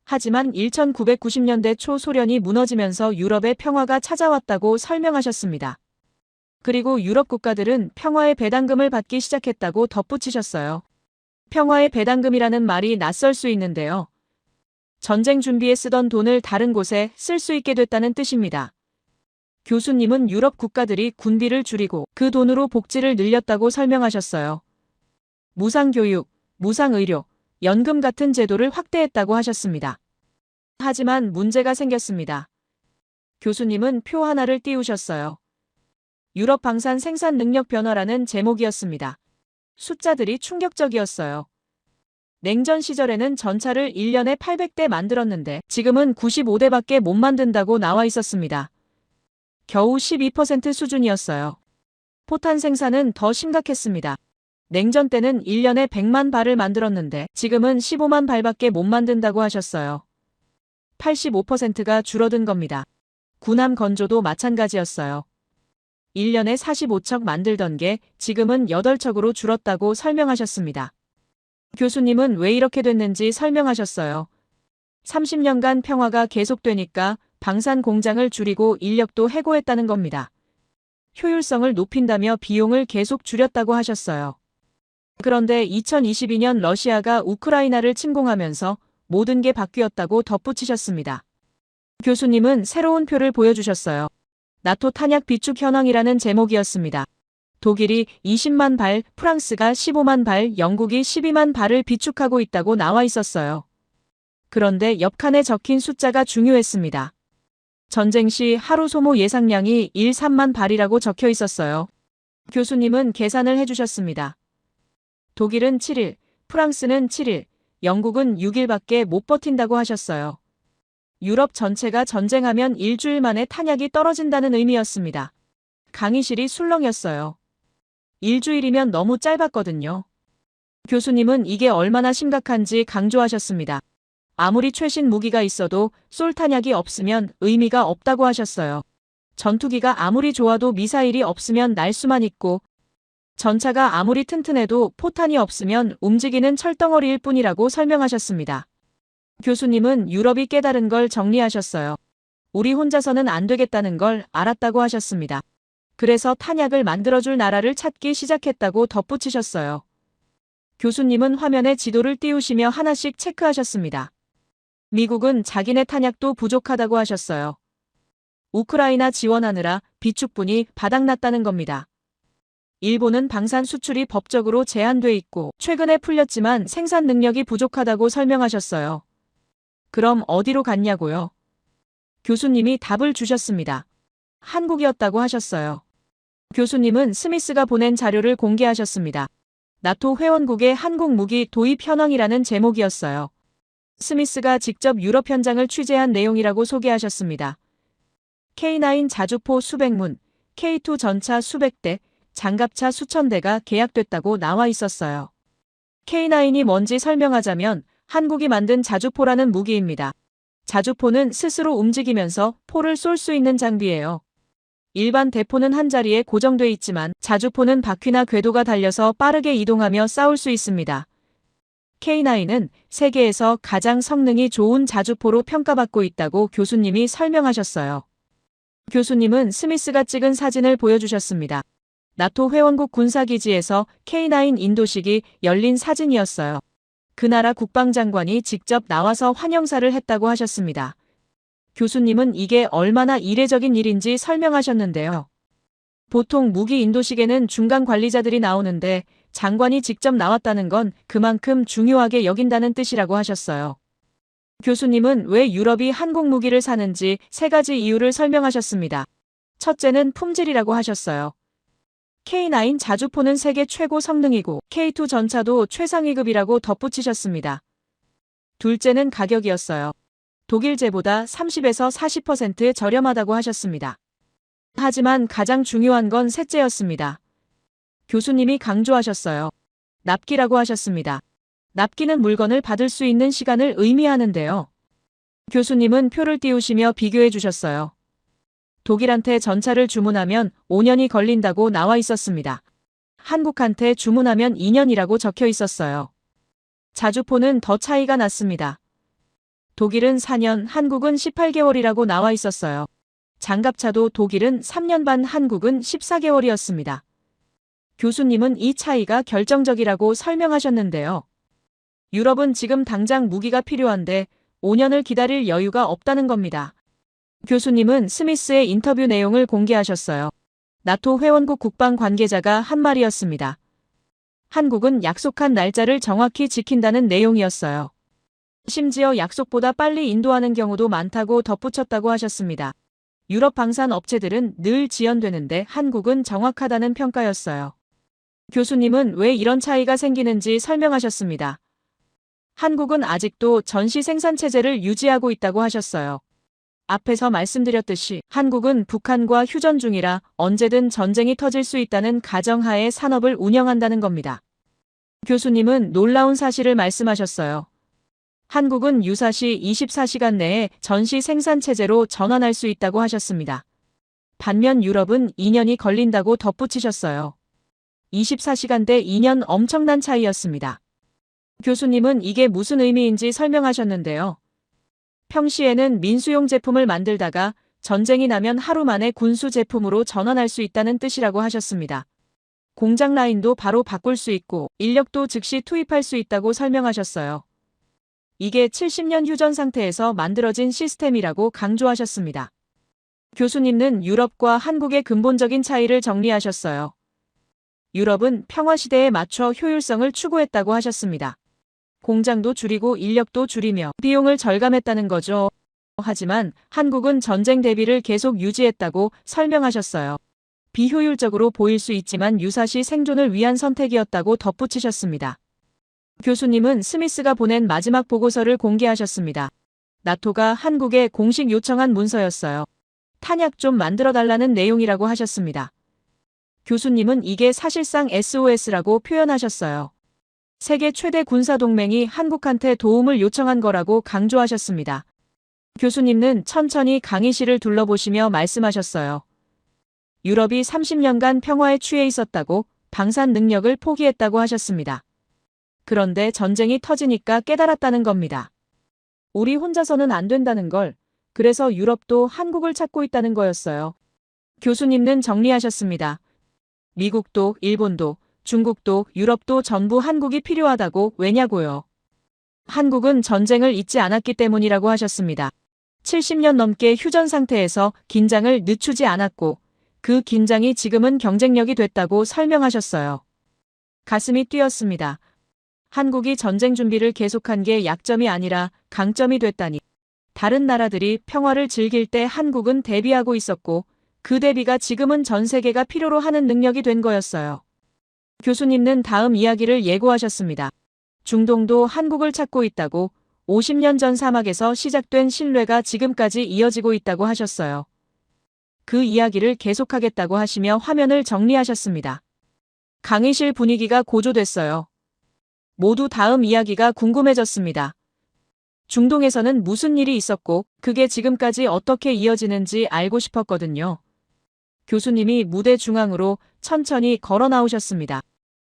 하지만 1990년대 초 소련이 무너지면서 유럽의 평화가 찾아왔다고 설명하셨습니다. 그리고 유럽 국가들은 평화의 배당금을 받기 시작했다고 덧붙이셨어요. 평화의 배당금이라는 말이 낯설 수 있는데요. 전쟁 준비에 쓰던 돈을 다른 곳에 쓸 수 있게 됐다는 뜻입니다. 교수님은 유럽 국가들이 군비를 줄이고 그 돈으로 복지를 늘렸다고 설명하셨어요. 무상교육, 무상의료, 연금 같은 제도를 확대했다고 하셨습니다. 하지만 문제가 생겼습니다. 교수님은 표 하나를 띄우셨어요. 유럽 방산 생산 능력 변화라는 제목이었습니다. 숫자들이 충격적이었어요. 냉전 시절에는 전차를 1년에 800대 만들었는데 지금은 95대밖에 못 만든다고 나와 있었습니다. 겨우 12% 수준이었어요. 포탄 생산은 더 심각했습니다. 냉전 때는 1년에 100만 발을 만들었는데 지금은 15만 발밖에 못 만든다고 하셨어요. 85%가 줄어든 겁니다. 군함 건조도 마찬가지였어요. 1년에 45척 만들던 게 지금은 8척으로 줄었다고 설명하셨습니다. 교수님은 왜 이렇게 됐는지 설명하셨어요. 30년간 평화가 계속되니까 방산 공장을 줄이고 인력도 해고했다는 겁니다. 효율성을 높인다며 비용을 계속 줄였다고 하셨어요. 그런데 2022년 러시아가 우크라이나를 침공하면서 모든 게 바뀌었다고 덧붙이셨습니다. 교수님은 새로운 표를 보여주셨어요. 나토 탄약 비축 현황이라는 제목이었습니다. 독일이 20만 발, 프랑스가 15만 발, 영국이 12만 발을 비축하고 있다고 나와 있었어요. 그런데 옆칸에 적힌 숫자가 중요했습니다. 전쟁 시 하루 소모 예상량이 3만 발이라고 적혀 있었어요. 교수님은 계산을 해주셨습니다. 독일은 7일, 프랑스는 7일, 영국은 6일밖에 못 버틴다고 하셨어요. 유럽 전체가 전쟁하면 일주일 만에 탄약이 떨어진다는 의미였습니다. 강의실이 술렁였어요. 일주일이면 너무 짧았거든요. 교수님은 이게 얼마나 심각한지 강조하셨습니다. 아무리 최신 무기가 있어도 쏠 탄약이 없으면 의미가 없다고 하셨어요. 전투기가 아무리 좋아도 미사일이 없으면 날 수만 있고 전차가 아무리 튼튼해도 포탄이 없으면 움직이는 철덩어리일 뿐이라고 설명하셨습니다. 교수님은 유럽이 깨달은 걸 정리하셨어요. 우리 혼자서는 안 되겠다는 걸 알았다고 하셨습니다. 그래서 탄약을 만들어줄 나라를 찾기 시작했다고 덧붙이셨어요. 교수님은 화면에 지도를 띄우시며 하나씩 체크하셨습니다. 미국은 자기네 탄약도 부족하다고 하셨어요. 우크라이나 지원하느라 비축분이 바닥났다는 겁니다. 일본은 방산 수출이 법적으로 제한돼 있고 최근에 풀렸지만 생산 능력이 부족하다고 설명하셨어요. 그럼 어디로 갔냐고요? 교수님이 답을 주셨습니다. 한국이었다고 하셨어요. 교수님은 스미스가 보낸 자료를 공개하셨습니다. 나토 회원국의 한국 무기 도입 현황이라는 제목이었어요. 스미스가 직접 유럽 현장을 취재한 내용이라고 소개하셨습니다. K9 자주포 수백 문, K2 전차 수백 대, 장갑차 수천 대가 계약됐다고 나와 있었어요. K9이 뭔지 설명하자면 한국이 만든 자주포라는 무기입니다. 자주포는 스스로 움직이면서 포를 쏠 수 있는 장비예요. 일반 대포는 한자리에 고정돼 있지만 자주포는 바퀴나 궤도가 달려서 빠르게 이동하며 싸울 수 있습니다. K9은 세계에서 가장 성능이 좋은 자주포로 평가받고 있다고 교수님이 설명하셨어요. 교수님은 스미스가 찍은 사진을 보여주셨습니다. 나토 회원국 군사기지에서 K9 인도식이 열린 사진이었어요. 그 나라 국방장관이 직접 나와서 환영사를 했다고 하셨습니다. 교수님은 이게 얼마나 이례적인 일인지 설명하셨는데요. 보통 무기 인도식에는 중간 관리자들이 나오는데 장관이 직접 나왔다는 건 그만큼 중요하게 여긴다는 뜻이라고 하셨어요. 교수님은 왜 유럽이 한국 무기를 사는지 3가지 이유를 설명하셨습니다. 첫째는 품질이라고 하셨어요. K9 자주포는 세계 최고 성능이고 K2 전차도 최상위급이라고 덧붙이셨습니다. 둘째는 가격이었어요. 독일제보다 30에서 40% 저렴하다고 하셨습니다. 하지만 가장 중요한 건 셋째였습니다. 교수님이 강조하셨어요. 납기라고 하셨습니다. 납기는 물건을 받을 수 있는 시간을 의미하는데요. 교수님은 표를 띄우시며 비교해 주셨어요. 독일한테 전차를 주문하면 5년이 걸린다고 나와 있었습니다. 한국한테 주문하면 2년이라고 적혀 있었어요. 자주포는 더 차이가 났습니다. 독일은 4년, 한국은 18개월이라고 나와 있었어요. 장갑차도 독일은 3년 반, 한국은 14개월이었습니다. 교수님은 이 차이가 결정적이라고 설명하셨는데요. 유럽은 지금 당장 무기가 필요한데 5년을 기다릴 여유가 없다는 겁니다. 교수님은 스미스의 인터뷰 내용을 공개하셨어요. 나토 회원국 국방 관계자가 한 말이었습니다. 한국은 약속한 날짜를 정확히 지킨다는 내용이었어요. 심지어 약속보다 빨리 인도하는 경우도 많다고 덧붙였다고 하셨습니다. 유럽 방산 업체들은 늘 지연되는데 한국은 정확하다는 평가였어요. 교수님은 왜 이런 차이가 생기는지 설명하셨습니다. 한국은 아직도 전시 생산 체제를 유지하고 있다고 하셨어요. 앞에서 말씀드렸듯이 한국은 북한과 휴전 중이라 언제든 전쟁이 터질 수 있다는 가정하에 산업을 운영한다는 겁니다. 교수님은 놀라운 사실을 말씀하셨어요. 한국은 유사시 24시간 내에 전시 생산 체제로 전환할 수 있다고 하셨습니다. 반면 유럽은 2년이 걸린다고 덧붙이셨어요. 24시간 대 2년 엄청난 차이였습니다. 교수님은 이게 무슨 의미인지 설명하셨는데요. 평시에는 민수용 제품을 만들다가 전쟁이 나면 하루 만에 군수 제품으로 전환할 수 있다는 뜻이라고 하셨습니다. 공장 라인도 바로 바꿀 수 있고 인력도 즉시 투입할 수 있다고 설명하셨어요. 이게 70년 휴전 상태에서 만들어진 시스템이라고 강조하셨습니다. 교수님은 유럽과 한국의 근본적인 차이를 정리하셨어요. 유럽은 평화시대에 맞춰 효율성을 추구했다고 하셨습니다. 공장도 줄이고 인력도 줄이며 비용을 절감했다는 거죠. 하지만 한국은 전쟁 대비를 계속 유지했다고 설명하셨어요. 비효율적으로 보일 수 있지만 유사시 생존을 위한 선택이었다고 덧붙이셨습니다. 교수님은 스미스가 보낸 마지막 보고서를 공개하셨습니다. 나토가 한국에 공식 요청한 문서였어요. 탄약 좀 만들어달라는 내용이라고 하셨습니다. 교수님은 이게 사실상 SOS라고 표현하셨어요. 세계 최대 군사동맹이 한국한테 도움을 요청한 거라고 강조하셨습니다. 교수님은 천천히 강의실을 둘러보시며 말씀하셨어요. 유럽이 30년간 평화에 취해 있었다고 방산 능력을 포기했다고 하셨습니다. 그런데 전쟁이 터지니까 깨달았다는 겁니다. 우리 혼자서는 안 된다는 걸 그래서 유럽도 한국을 찾고 있다는 거였어요. 교수님은 정리하셨습니다. 미국도, 일본도, 중국도, 유럽도 전부 한국이 필요하다고. 왜냐고요? 한국은 전쟁을 잊지 않았기 때문이라고 하셨습니다. 70년 넘게 휴전 상태에서 긴장을 늦추지 않았고 그 긴장이 지금은 경쟁력이 됐다고 설명하셨어요. 가슴이 뛰었습니다. 한국이 전쟁 준비를 계속한 게 약점이 아니라 강점이 됐다니. 다른 나라들이 평화를 즐길 때 한국은 대비하고 있었고 그 대비가 지금은 전 세계가 필요로 하는 능력이 된 거였어요. 교수님은 다음 이야기를 예고하셨습니다. 중동도 한국을 찾고 있다고 50년 전 사막에서 시작된 신뢰가 지금까지 이어지고 있다고 하셨어요. 그 이야기를 계속하겠다고 하시며 화면을 정리하셨습니다. 강의실 분위기가 고조됐어요. 모두 다음 이야기가 궁금해졌습니다. 중동에서는 무슨 일이 있었고 그게 지금까지 어떻게 이어지는지 알고 싶었거든요. 교수님이 무대 중앙으로 천천히 걸어 나오셨습니다.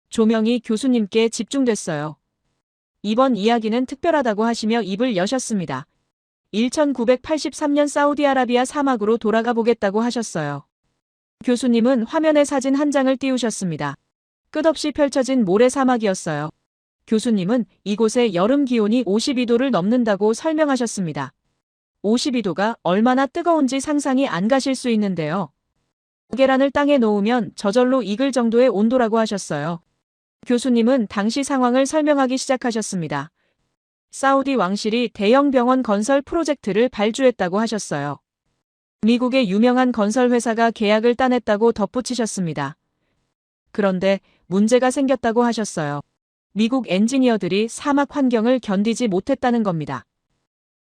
조명이 교수님께 집중됐어요. 이번 이야기는 특별하다고 하시며 입을 여셨습니다. 1983년 사우디아라비아 사막으로 돌아가 보겠다고 하셨어요. 교수님은 화면에 사진 한 장을 띄우셨습니다. 끝없이 펼쳐진 모래 사막이었어요. 교수님은 이곳의 여름 기온이 52도를 넘는다고 설명하셨습니다. 52도가 얼마나 뜨거운지 상상이 안 가실 수 있는데요. 계란을 땅에 놓으면 저절로 익을 정도의 온도라고 하셨어요. 교수님은 당시 상황을 설명하기 시작하셨습니다. 사우디 왕실이 대형 병원 건설 프로젝트를 발주했다고 하셨어요. 미국의 유명한 건설 회사가 계약을 따냈다고 덧붙이셨습니다. 그런데 문제가 생겼다고 하셨어요. 미국 엔지니어들이 사막 환경을 견디지 못했다는 겁니다.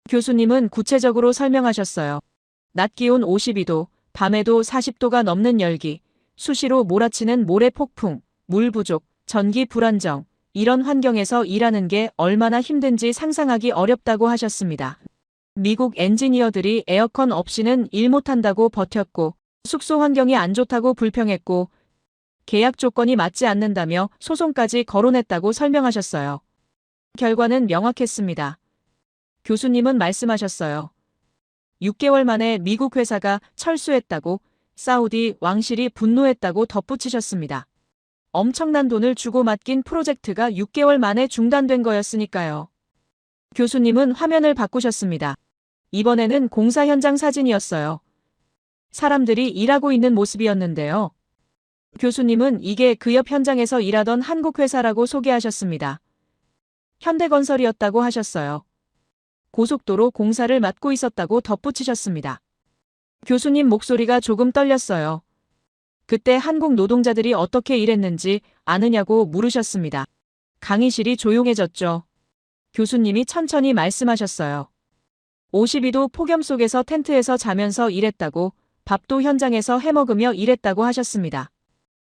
교수님은 구체적으로 설명하셨어요. 낮 기온 52도, 밤에도 40도가 넘는 열기, 수시로 몰아치는 모래 폭풍, 물 부족, 전기 불안정, 이런 환경에서 일하는 게 얼마나 힘든지 상상하기 어렵다고 하셨습니다. 미국 엔지니어들이 에어컨 없이는 일 못한다고 버텼고 숙소 환경이 안 좋다고 불평했고 계약 조건이 맞지 않는다며 소송까지 거론했다고 설명하셨어요. 결과는 명확했습니다. 교수님은 말씀하셨어요. 6개월 만에 미국 회사가 철수했다고 사우디 왕실이 분노했다고 덧붙이셨습니다. 엄청난 돈을 주고 맡긴 프로젝트가 6개월 만에 중단된 거였으니까요. 교수님은 화면을 바꾸셨습니다. 이번에는 공사 현장 사진이었어요. 사람들이 일하고 있는 모습이었는데요. 교수님은 이게 그 옆 현장에서 일하던 한국 회사라고 소개하셨습니다. 현대건설이었다고 하셨어요. 고속도로 공사를 맡고 있었다고 덧붙이셨습니다. 교수님 목소리가 조금 떨렸어요. 그때 한국 노동자들이 어떻게 일했는지 아느냐고 물으셨습니다. 강의실이 조용해졌죠. 교수님이 천천히 말씀하셨어요. 52도 폭염 속에서 텐트에서 자면서 일했다고, 밥도 현장에서 해먹으며 일했다고 하셨습니다.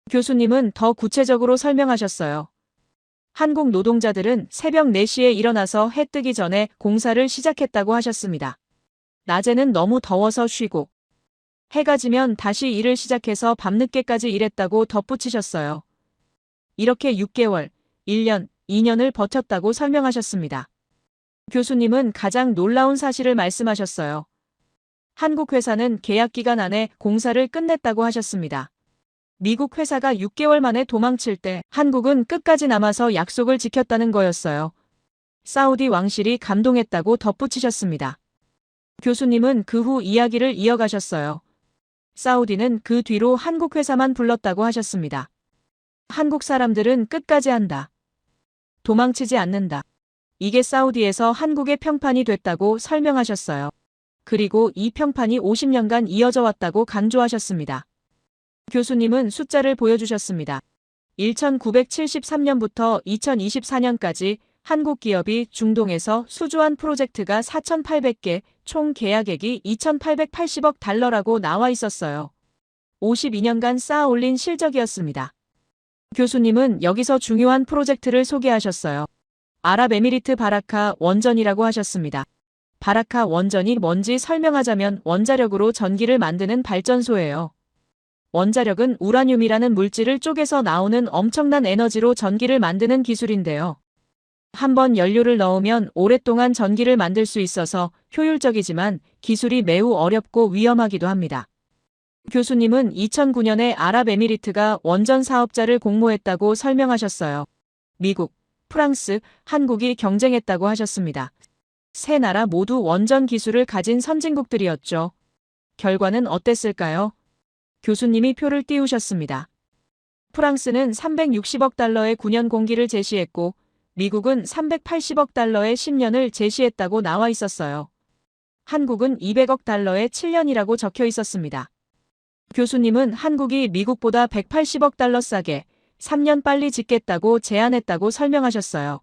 교수님은 더 구체적으로 설명하셨어요. 한국 노동자들은 새벽 4시에 일어나서 해 뜨기 전에 공사를 시작했다고 하셨습니다. 낮에는 너무 더워서 쉬고, 해가 지면 다시 일을 시작해서 밤늦게까지 일했다고 덧붙이셨어요. 이렇게 6개월, 1년, 2년을 버텼다고 설명하셨습니다. 교수님은 가장 놀라운 사실을 말씀하셨어요. 한국 회사는 계약 기간 안에 공사를 끝냈다고 하셨습니다. 미국 회사가 6개월 만에 도망칠 때 한국은 끝까지 남아서 약속을 지켰다는 거였어요. 사우디 왕실이 감동했다고 덧붙이셨습니다. 교수님은 그 후 이야기를 이어가셨어요. 사우디는 그 뒤로 한국 회사만 불렀다고 하셨습니다. 한국 사람들은 끝까지 한다. 도망치지 않는다. 이게 사우디에서 한국의 평판이 됐다고 설명하셨어요. 그리고 이 평판이 50년간 이어져 왔다고 강조하셨습니다. 교수님은 숫자를 보여주셨습니다. 1973년부터 2024년까지 한국 기업이 중동에서 수주한 프로젝트가 4,800개, 총 계약액이 2,880억 달러라고 나와 있었어요. 52년간 쌓아 올린 실적이었습니다. 교수님은 여기서 중요한 프로젝트를 소개하셨어요. 아랍에미리트 바라카 원전이라고 하셨습니다. 바라카 원전이 뭔지 설명하자면 원자력으로 전기를 만드는 발전소예요. 원자력은 우라늄이라는 물질을 쪼개서 나오는 엄청난 에너지로 전기를 만드는 기술인데요. 한번 연료를 넣으면 오랫동안 전기를 만들 수 있어서 효율적이지만 기술이 매우 어렵고 위험하기도 합니다. 교수님은 2009년에 아랍에미리트가 원전 사업자를 공모했다고 설명하셨어요. 미국, 프랑스, 한국이 경쟁했다고 하셨습니다. 세 나라 모두 원전 기술을 가진 선진국들이었죠. 결과는 어땠을까요? 교수님이 표를 띄우셨습니다. 프랑스는 360억 달러의 9년 공기를 제시했고 미국은 380억 달러의 10년을 제시했다고 나와 있었어요. 한국은 200억 달러의 7년이라고 적혀 있었습니다. 교수님은 한국이 미국보다 180억 달러 싸게 3년 빨리 짓겠다고 제안했다고 설명하셨어요.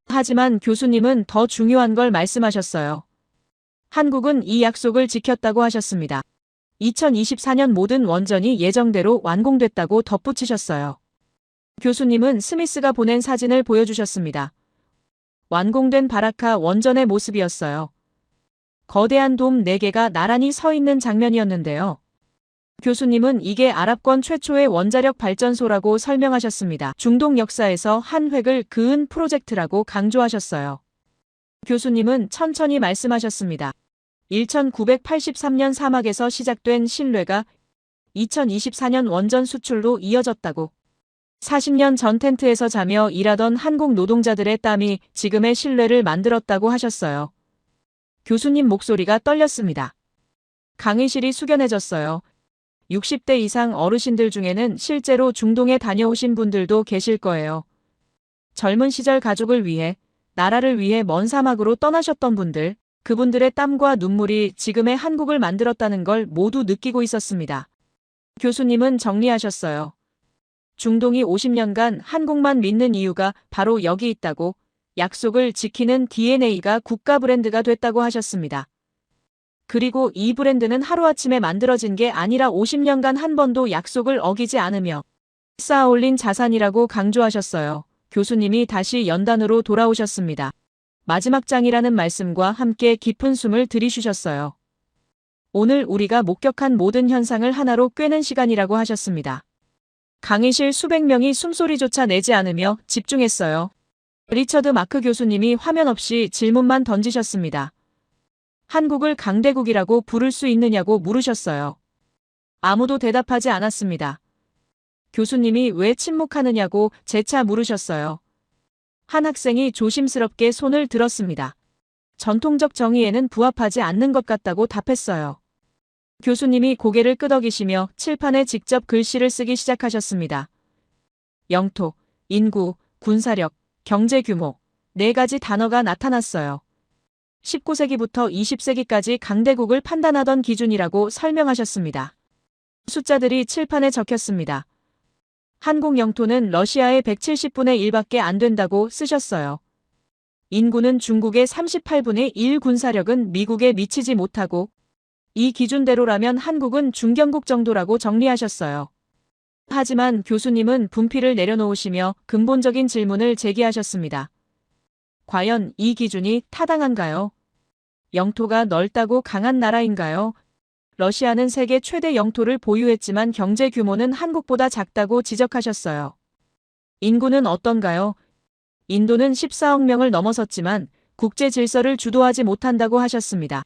하지만 교수님은 더 중요한 걸 말씀하셨어요. 한국은 이 약속을 지켰다고 하셨습니다. 2024년 모든 원전이 예정대로 완공됐다고 덧붙이셨어요. 교수님은 스미스가 보낸 사진을 보여주셨습니다. 완공된 바라카 원전의 모습이었어요. 거대한 돔 4개가 나란히 서 있는 장면이었는데요. 교수님은 이게 아랍권 최초의 원자력 발전소라고 설명하셨습니다. 중동 역사에서 한 획을 그은 프로젝트라고 강조하셨어요. 교수님은 천천히 말씀하셨습니다. 1983년 사막에서 시작된 신뢰가 2024년 원전 수출로 이어졌다고. 40년 전 텐트에서 자며 일하던 한국 노동자들의 땀이 지금의 신뢰를 만들었다고 하셨어요. 교수님 목소리가 떨렸습니다. 강의실이 숙연해졌어요. 60대 이상 어르신들 중에는 실제로 중동에 다녀오신 분들도 계실 거예요. 젊은 시절 가족을 위해, 나라를 위해 먼 사막으로 떠나셨던 분들, 그분들의 땀과 눈물이 지금의 한국을 만들었다는 걸 모두 느끼고 있었습니다. 교수님은 정리하셨어요. 중동이 50년간 한국만 믿는 이유가 바로 여기 있다고, 약속을 지키는 DNA가 국가 브랜드가 됐다고 하셨습니다. 그리고 이 브랜드는 하루아침에 만들어진 게 아니라 50년간 한 번도 약속을 어기지 않으며 쌓아 올린 자산이라고 강조하셨어요. 교수님이 다시 연단으로 돌아오셨습니다. 마지막 장이라는 말씀과 함께 깊은 숨을 들이쉬셨어요. 오늘 우리가 목격한 모든 현상을 하나로 꿰는 시간이라고 하셨습니다. 강의실 수백 명이 숨소리조차 내지 않으며 집중했어요. 리처드 마크 교수님이 화면 없이 질문만 던지셨습니다. 한국을 강대국이라고 부를 수 있느냐고 물으셨어요. 아무도 대답하지 않았습니다. 교수님이 왜 침묵하느냐고 재차 물으셨어요. 한 학생이 조심스럽게 손을 들었습니다. 전통적 정의에는 부합하지 않는 것 같다고 답했어요. 교수님이 고개를 끄덕이시며 칠판에 직접 글씨를 쓰기 시작하셨습니다. 영토, 인구, 군사력, 경제 규모, 4가지 단어가 나타났어요. 19세기부터 20세기까지 강대국을 판단하던 기준이라고 설명하셨습니다. 숫자들이 칠판에 적혔습니다. 한국 영토는 러시아의 170분의 1밖에 안 된다고 쓰셨어요. 인구는 중국의 38분의 1, 군사력은 미국에 미치지 못하고 이 기준대로라면 한국은 중견국 정도라고 정리하셨어요. 하지만 교수님은 분필을 내려놓으시며 근본적인 질문을 제기하셨습니다. 과연 이 기준이 타당한가요? 영토가 넓다고 강한 나라인가요? 러시아는 세계 최대 영토를 보유했지만 경제 규모는 한국보다 작다고 지적하셨어요. 인구는 어떤가요? 인도는 14억 명을 넘어섰지만 국제 질서를 주도하지 못한다고 하셨습니다.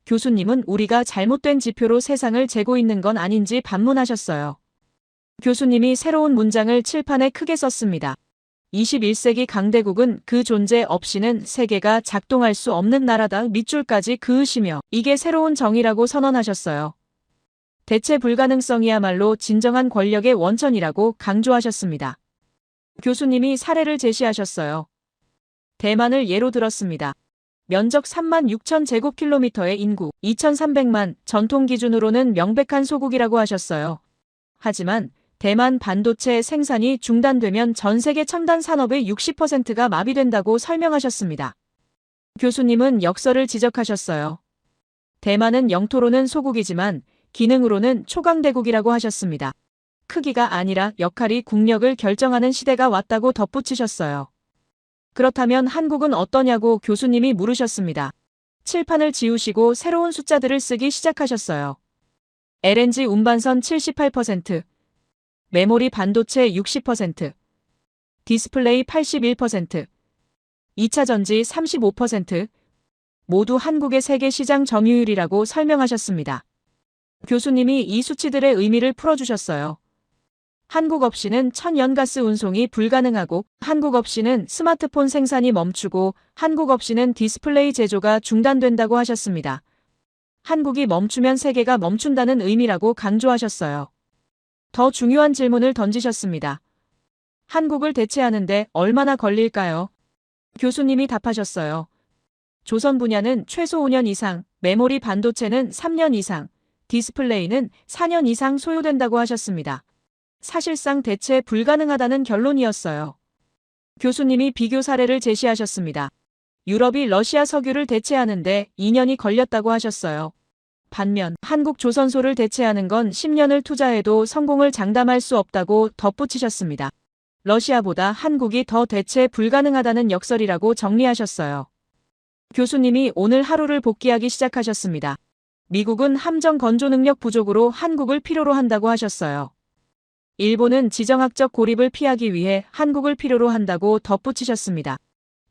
교수님은 우리가 잘못된 지표로 세상을 재고 있는 건 아닌지 반문하셨어요. 교수님이 새로운 문장을 칠판에 크게 썼습니다. 21세기 강대국은 그 존재 없이는 세계가 작동할 수 없는 나라다 밑줄까지 그으시며 이게 새로운 정의라고 선언하셨어요. 대체 불가능성이야말로 진정한 권력의 원천이라고 강조하셨습니다. 교수님이 사례를 제시하셨어요. 대만을 예로 들었습니다. 면적 3만 6천 제곱킬로미터의 인구 2,300만, 전통 기준으로는 명백한 소국이라고 하셨어요. 하지만 대만 반도체 생산이 중단되면 전 세계 첨단 산업의 60%가 마비된다고 설명하셨습니다. 교수님은 역설을 지적하셨어요. 대만은 영토로는 소국이지만 기능으로는 초강대국이라고 하셨습니다. 크기가 아니라 역할이 국력을 결정하는 시대가 왔다고 덧붙이셨어요. 그렇다면 한국은 어떠냐고 교수님이 물으셨습니다. 칠판을 지우시고 새로운 숫자들을 쓰기 시작하셨어요. LNG 운반선 78%, 메모리 반도체 60%, 디스플레이 81%, 2차 전지 35%, 모두 한국의 세계 시장 점유율이라고 설명하셨습니다. 교수님이 이 수치들의 의미를 풀어주셨어요. 한국 없이는 천연가스 운송이 불가능하고, 한국 없이는 스마트폰 생산이 멈추고, 한국 없이는 디스플레이 제조가 중단된다고 하셨습니다. 한국이 멈추면 세계가 멈춘다는 의미라고 강조하셨어요. 더 중요한 질문을 던지셨습니다. 한국을 대체하는데 얼마나 걸릴까요? 교수님이 답하셨어요. 조선 분야는 최소 5년 이상, 메모리 반도체는 3년 이상, 디스플레이는 4년 이상 소요된다고 하셨습니다. 사실상 대체 불가능하다는 결론이었어요. 교수님이 비교 사례를 제시하셨습니다. 유럽이 러시아 석유를 대체하는데 2년이 걸렸다고 하셨어요. 반면 한국 조선소를 대체하는 건 10년을 투자해도 성공을 장담할 수 없다고 덧붙이셨습니다. 러시아보다 한국이 더 대체 불가능하다는 역설이라고 정리하셨어요. 교수님이 오늘 하루를 복귀하기 시작하셨습니다. 미국은 함정 건조 능력 부족으로 한국을 필요로 한다고 하셨어요. 일본은 지정학적 고립을 피하기 위해 한국을 필요로 한다고 덧붙이셨습니다.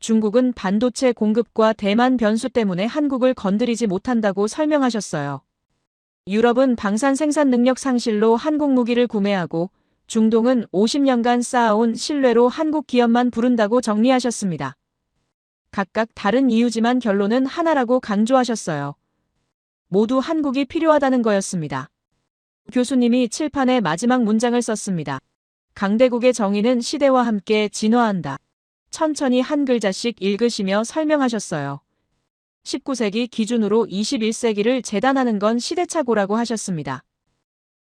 중국은 반도체 공급과 대만 변수 때문에 한국을 건드리지 못한다고 설명하셨어요. 유럽은 방산 생산 능력 상실로 한국 무기를 구매하고, 중동은 50년간 쌓아온 신뢰로 한국 기업만 부른다고 정리하셨습니다. 각각 다른 이유지만 결론은 하나라고 강조하셨어요. 모두 한국이 필요하다는 거였습니다. 교수님이 칠판에 마지막 문장을 썼습니다. 강대국의 정의는 시대와 함께 진화한다. 천천히 한 글자씩 읽으시며 설명하셨어요. 19세기 기준으로 21세기를 재단하는 건 시대착오라고 하셨습니다.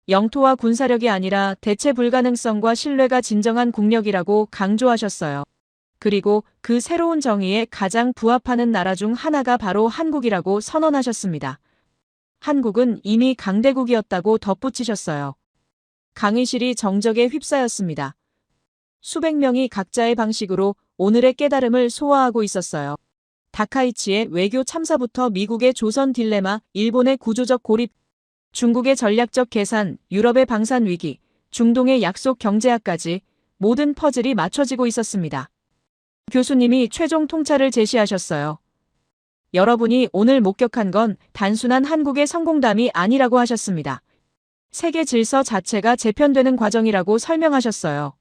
영토와 군사력이 아니라 대체 불가능성과 신뢰가 진정한 국력이라고 강조하셨어요. 그리고 그 새로운 정의에 가장 부합하는 나라 중 하나가 바로 한국이라고 선언하셨습니다. 한국은 이미 강대국이었다고 덧붙이셨어요. 강의실이 정적에 휩싸였습니다. 수백 명이 각자의 방식으로 오늘의 깨달음을 소화하고 있었어요. 다카이치의 외교 참사부터 미국의 조선 딜레마, 일본의 구조적 고립, 중국의 전략적 계산, 유럽의 방산 위기, 중동의 약속 경제학까지 모든 퍼즐이 맞춰지고 있었습니다. 교수님이 최종 통찰을 제시하셨어요. 여러분이 오늘 목격한 건 단순한 한국의 성공담이 아니라고 하셨습니다. 세계 질서 자체가 재편되는 과정이라고 설명하셨어요.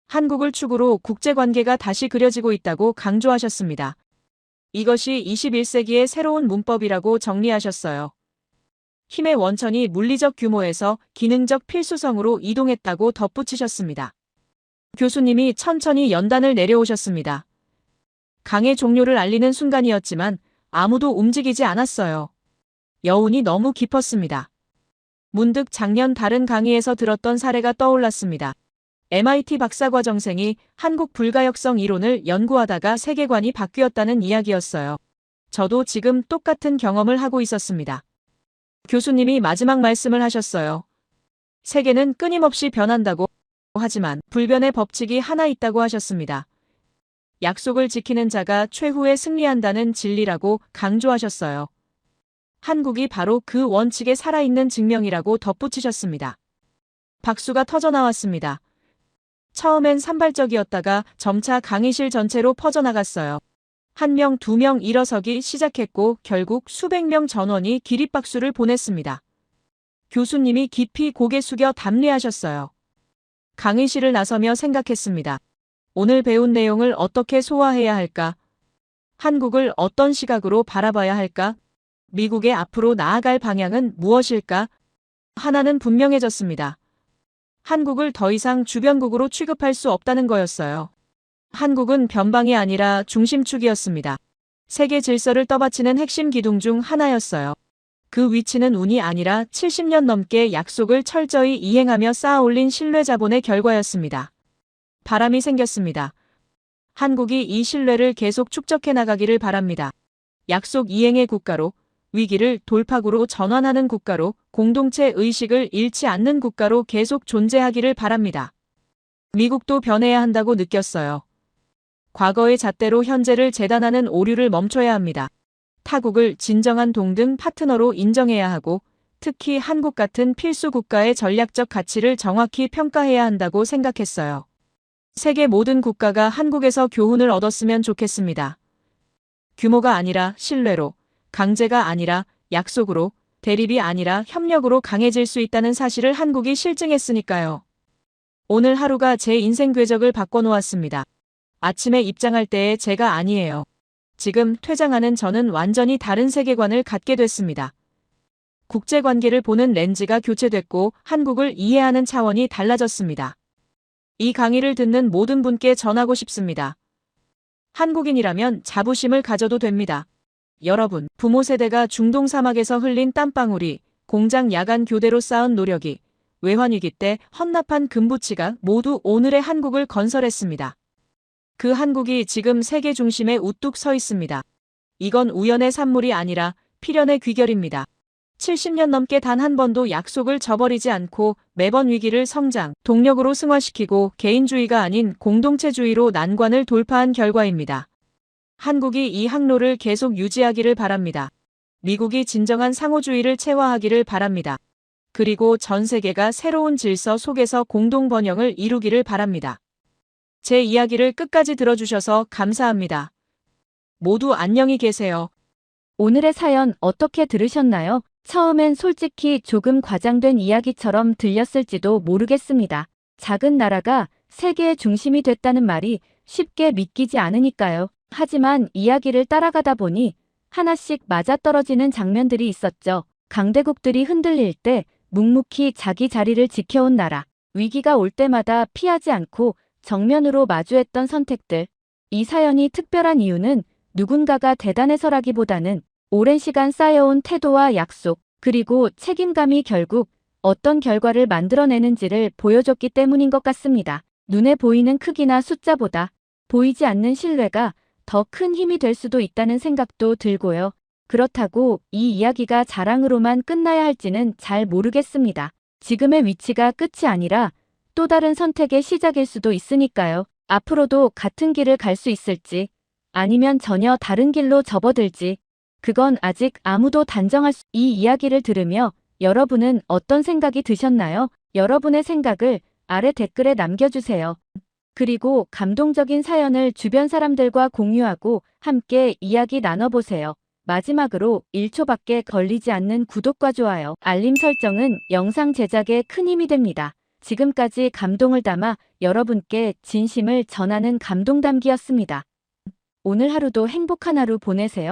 한국을 축으로 국제관계가 다시 그려지고 있다고 강조하셨습니다. 이것이 21세기의 새로운 문법이라고 정리하셨어요. 힘의 원천이 물리적 규모에서 기능적 필수성으로 이동했다고 덧붙이셨습니다. 교수님이 천천히 연단을 내려오셨습니다. 강의 종료를 알리는 순간이었지만 아무도 움직이지 않았어요. 여운이 너무 깊었습니다. 문득 작년 다른 강의에서 들었던 사례가 떠올랐습니다. MIT 박사과정생이 한국 불가역성 이론을 연구하다가 세계관이 바뀌었다는 이야기였어요. 저도 지금 똑같은 경험을 하고 있었습니다. 교수님이 마지막 말씀을 하셨어요. 세계는 끊임없이 변한다고 하지만 불변의 법칙이 하나 있다고 하셨습니다. 약속을 지키는 자가 최후에 승리한다는 진리라고 강조하셨어요. 한국이 바로 그 원칙에 살아있는 증명이라고 덧붙이셨습니다. 박수가 터져나왔습니다. 처음엔 산발적이었다가 점차 강의실 전체로 퍼져나갔어요. 1명, 2명 일어서기 시작했고 결국 수백 명 전원이 기립박수를 보냈습니다. 교수님이 깊이 고개 숙여 담례하셨어요. 강의실을 나서며 생각했습니다. 오늘 배운 내용을 어떻게 소화해야 할까? 한국을 어떤 시각으로 바라봐야 할까? 미국의 앞으로 나아갈 방향은 무엇일까? 하나는 분명해졌습니다. 한국을 더 이상 주변국으로 취급할 수 없다는 거였어요. 한국은 변방이 아니라 중심축이었습니다. 세계 질서를 떠받치는 핵심 기둥 중 하나였어요. 그 위치는 운이 아니라 70년 넘게 약속을 철저히 이행하며 쌓아올린 신뢰 자본의 결과였습니다. 바람이 생겼습니다. 한국이 이 신뢰를 계속 축적해 나가기를 바랍니다. 약속 이행의 국가로, 위기를 돌파구로 전환하는 국가로, 공동체 의식을 잃지 않는 국가로 계속 존재하기를 바랍니다. 미국도 변해야 한다고 느꼈어요. 과거의 잣대로 현재를 재단하는 오류를 멈춰야 합니다. 타국을 진정한 동등 파트너로 인정해야 하고 특히 한국 같은 필수 국가의 전략적 가치를 정확히 평가해야 한다고 생각했어요. 세계 모든 국가가 한국에서 교훈을 얻었으면 좋겠습니다. 규모가 아니라 신뢰로, 강제가 아니라 약속으로, 대립이 아니라 협력으로 강해질 수 있다는 사실을 한국이 실증했으니까요. 오늘 하루가 제 인생 궤적을 바꿔놓았습니다. 아침에 입장할 때의 제가 아니에요. 지금 퇴장하는 저는 완전히 다른 세계관을 갖게 됐습니다. 국제관계를 보는 렌즈가 교체됐고 한국을 이해하는 차원이 달라졌습니다. 이 강의를 듣는 모든 분께 전하고 싶습니다. 한국인이라면 자부심을 가져도 됩니다. 여러분, 부모 세대가 중동 사막에서 흘린 땀방울이, 공장 야간 교대로 쌓은 노력이, 외환위기 때 헌납한 금부치가 모두 오늘의 한국을 건설했습니다. 그 한국이 지금 세계 중심에 우뚝 서 있습니다. 이건 우연의 산물이 아니라 필연의 귀결입니다. 70년 넘게 단 한 번도 약속을 저버리지 않고 매번 위기를 성장, 동력으로 승화시키고 개인주의가 아닌 공동체주의로 난관을 돌파한 결과입니다. 한국이 이 항로를 계속 유지하기를 바랍니다. 미국이 진정한 상호주의를 체화하기를 바랍니다. 그리고 전 세계가 새로운 질서 속에서 공동 번영을 이루기를 바랍니다. 제 이야기를 끝까지 들어주셔서 감사합니다. 모두 안녕히 계세요. 오늘의 사연 어떻게 들으셨나요? 처음엔 솔직히 조금 과장된 이야기처럼 들렸을지도 모르겠습니다. 작은 나라가 세계의 중심이 됐다는 말이 쉽게 믿기지 않으니까요. 하지만 이야기를 따라가다 보니 하나씩 맞아떨어지는 장면들이 있었죠. 강대국들이 흔들릴 때 묵묵히 자기 자리를 지켜온 나라. 위기가 올 때마다 피하지 않고 정면으로 마주했던 선택들. 이 사연이 특별한 이유는 누군가가 대단해서라기보다는 오랜 시간 쌓여온 태도와 약속, 그리고 책임감이 결국 어떤 결과를 만들어내는지를 보여줬기 때문인 것 같습니다. 눈에 보이는 크기나 숫자보다 보이지 않는 신뢰가 더 큰 힘이 될 수도 있다는 생각도 들고요. 그렇다고 이 이야기가 자랑으로만 끝나야 할지는 잘 모르겠습니다. 지금의 위치가 끝이 아니라 또 다른 선택의 시작일 수도 있으니까요. 앞으로도 같은 길을 갈 수 있을지 아니면 전혀 다른 길로 접어들지 그건 아직 아무도 단정할 수... 이 이야기를 들으며 여러분은 어떤 생각이 드셨나요? 여러분의 생각을 아래 댓글에 남겨주세요. 그리고 감동적인 사연을 주변 사람들과 공유하고 함께 이야기 나눠보세요. 마지막으로 1초밖에 걸리지 않는 구독과 좋아요, 알림 설정은 영상 제작에 큰 힘이 됩니다. 지금까지 감동을 담아 여러분께 진심을 전하는 감동담기였습니다. 오늘 하루도 행복한 하루 보내세요.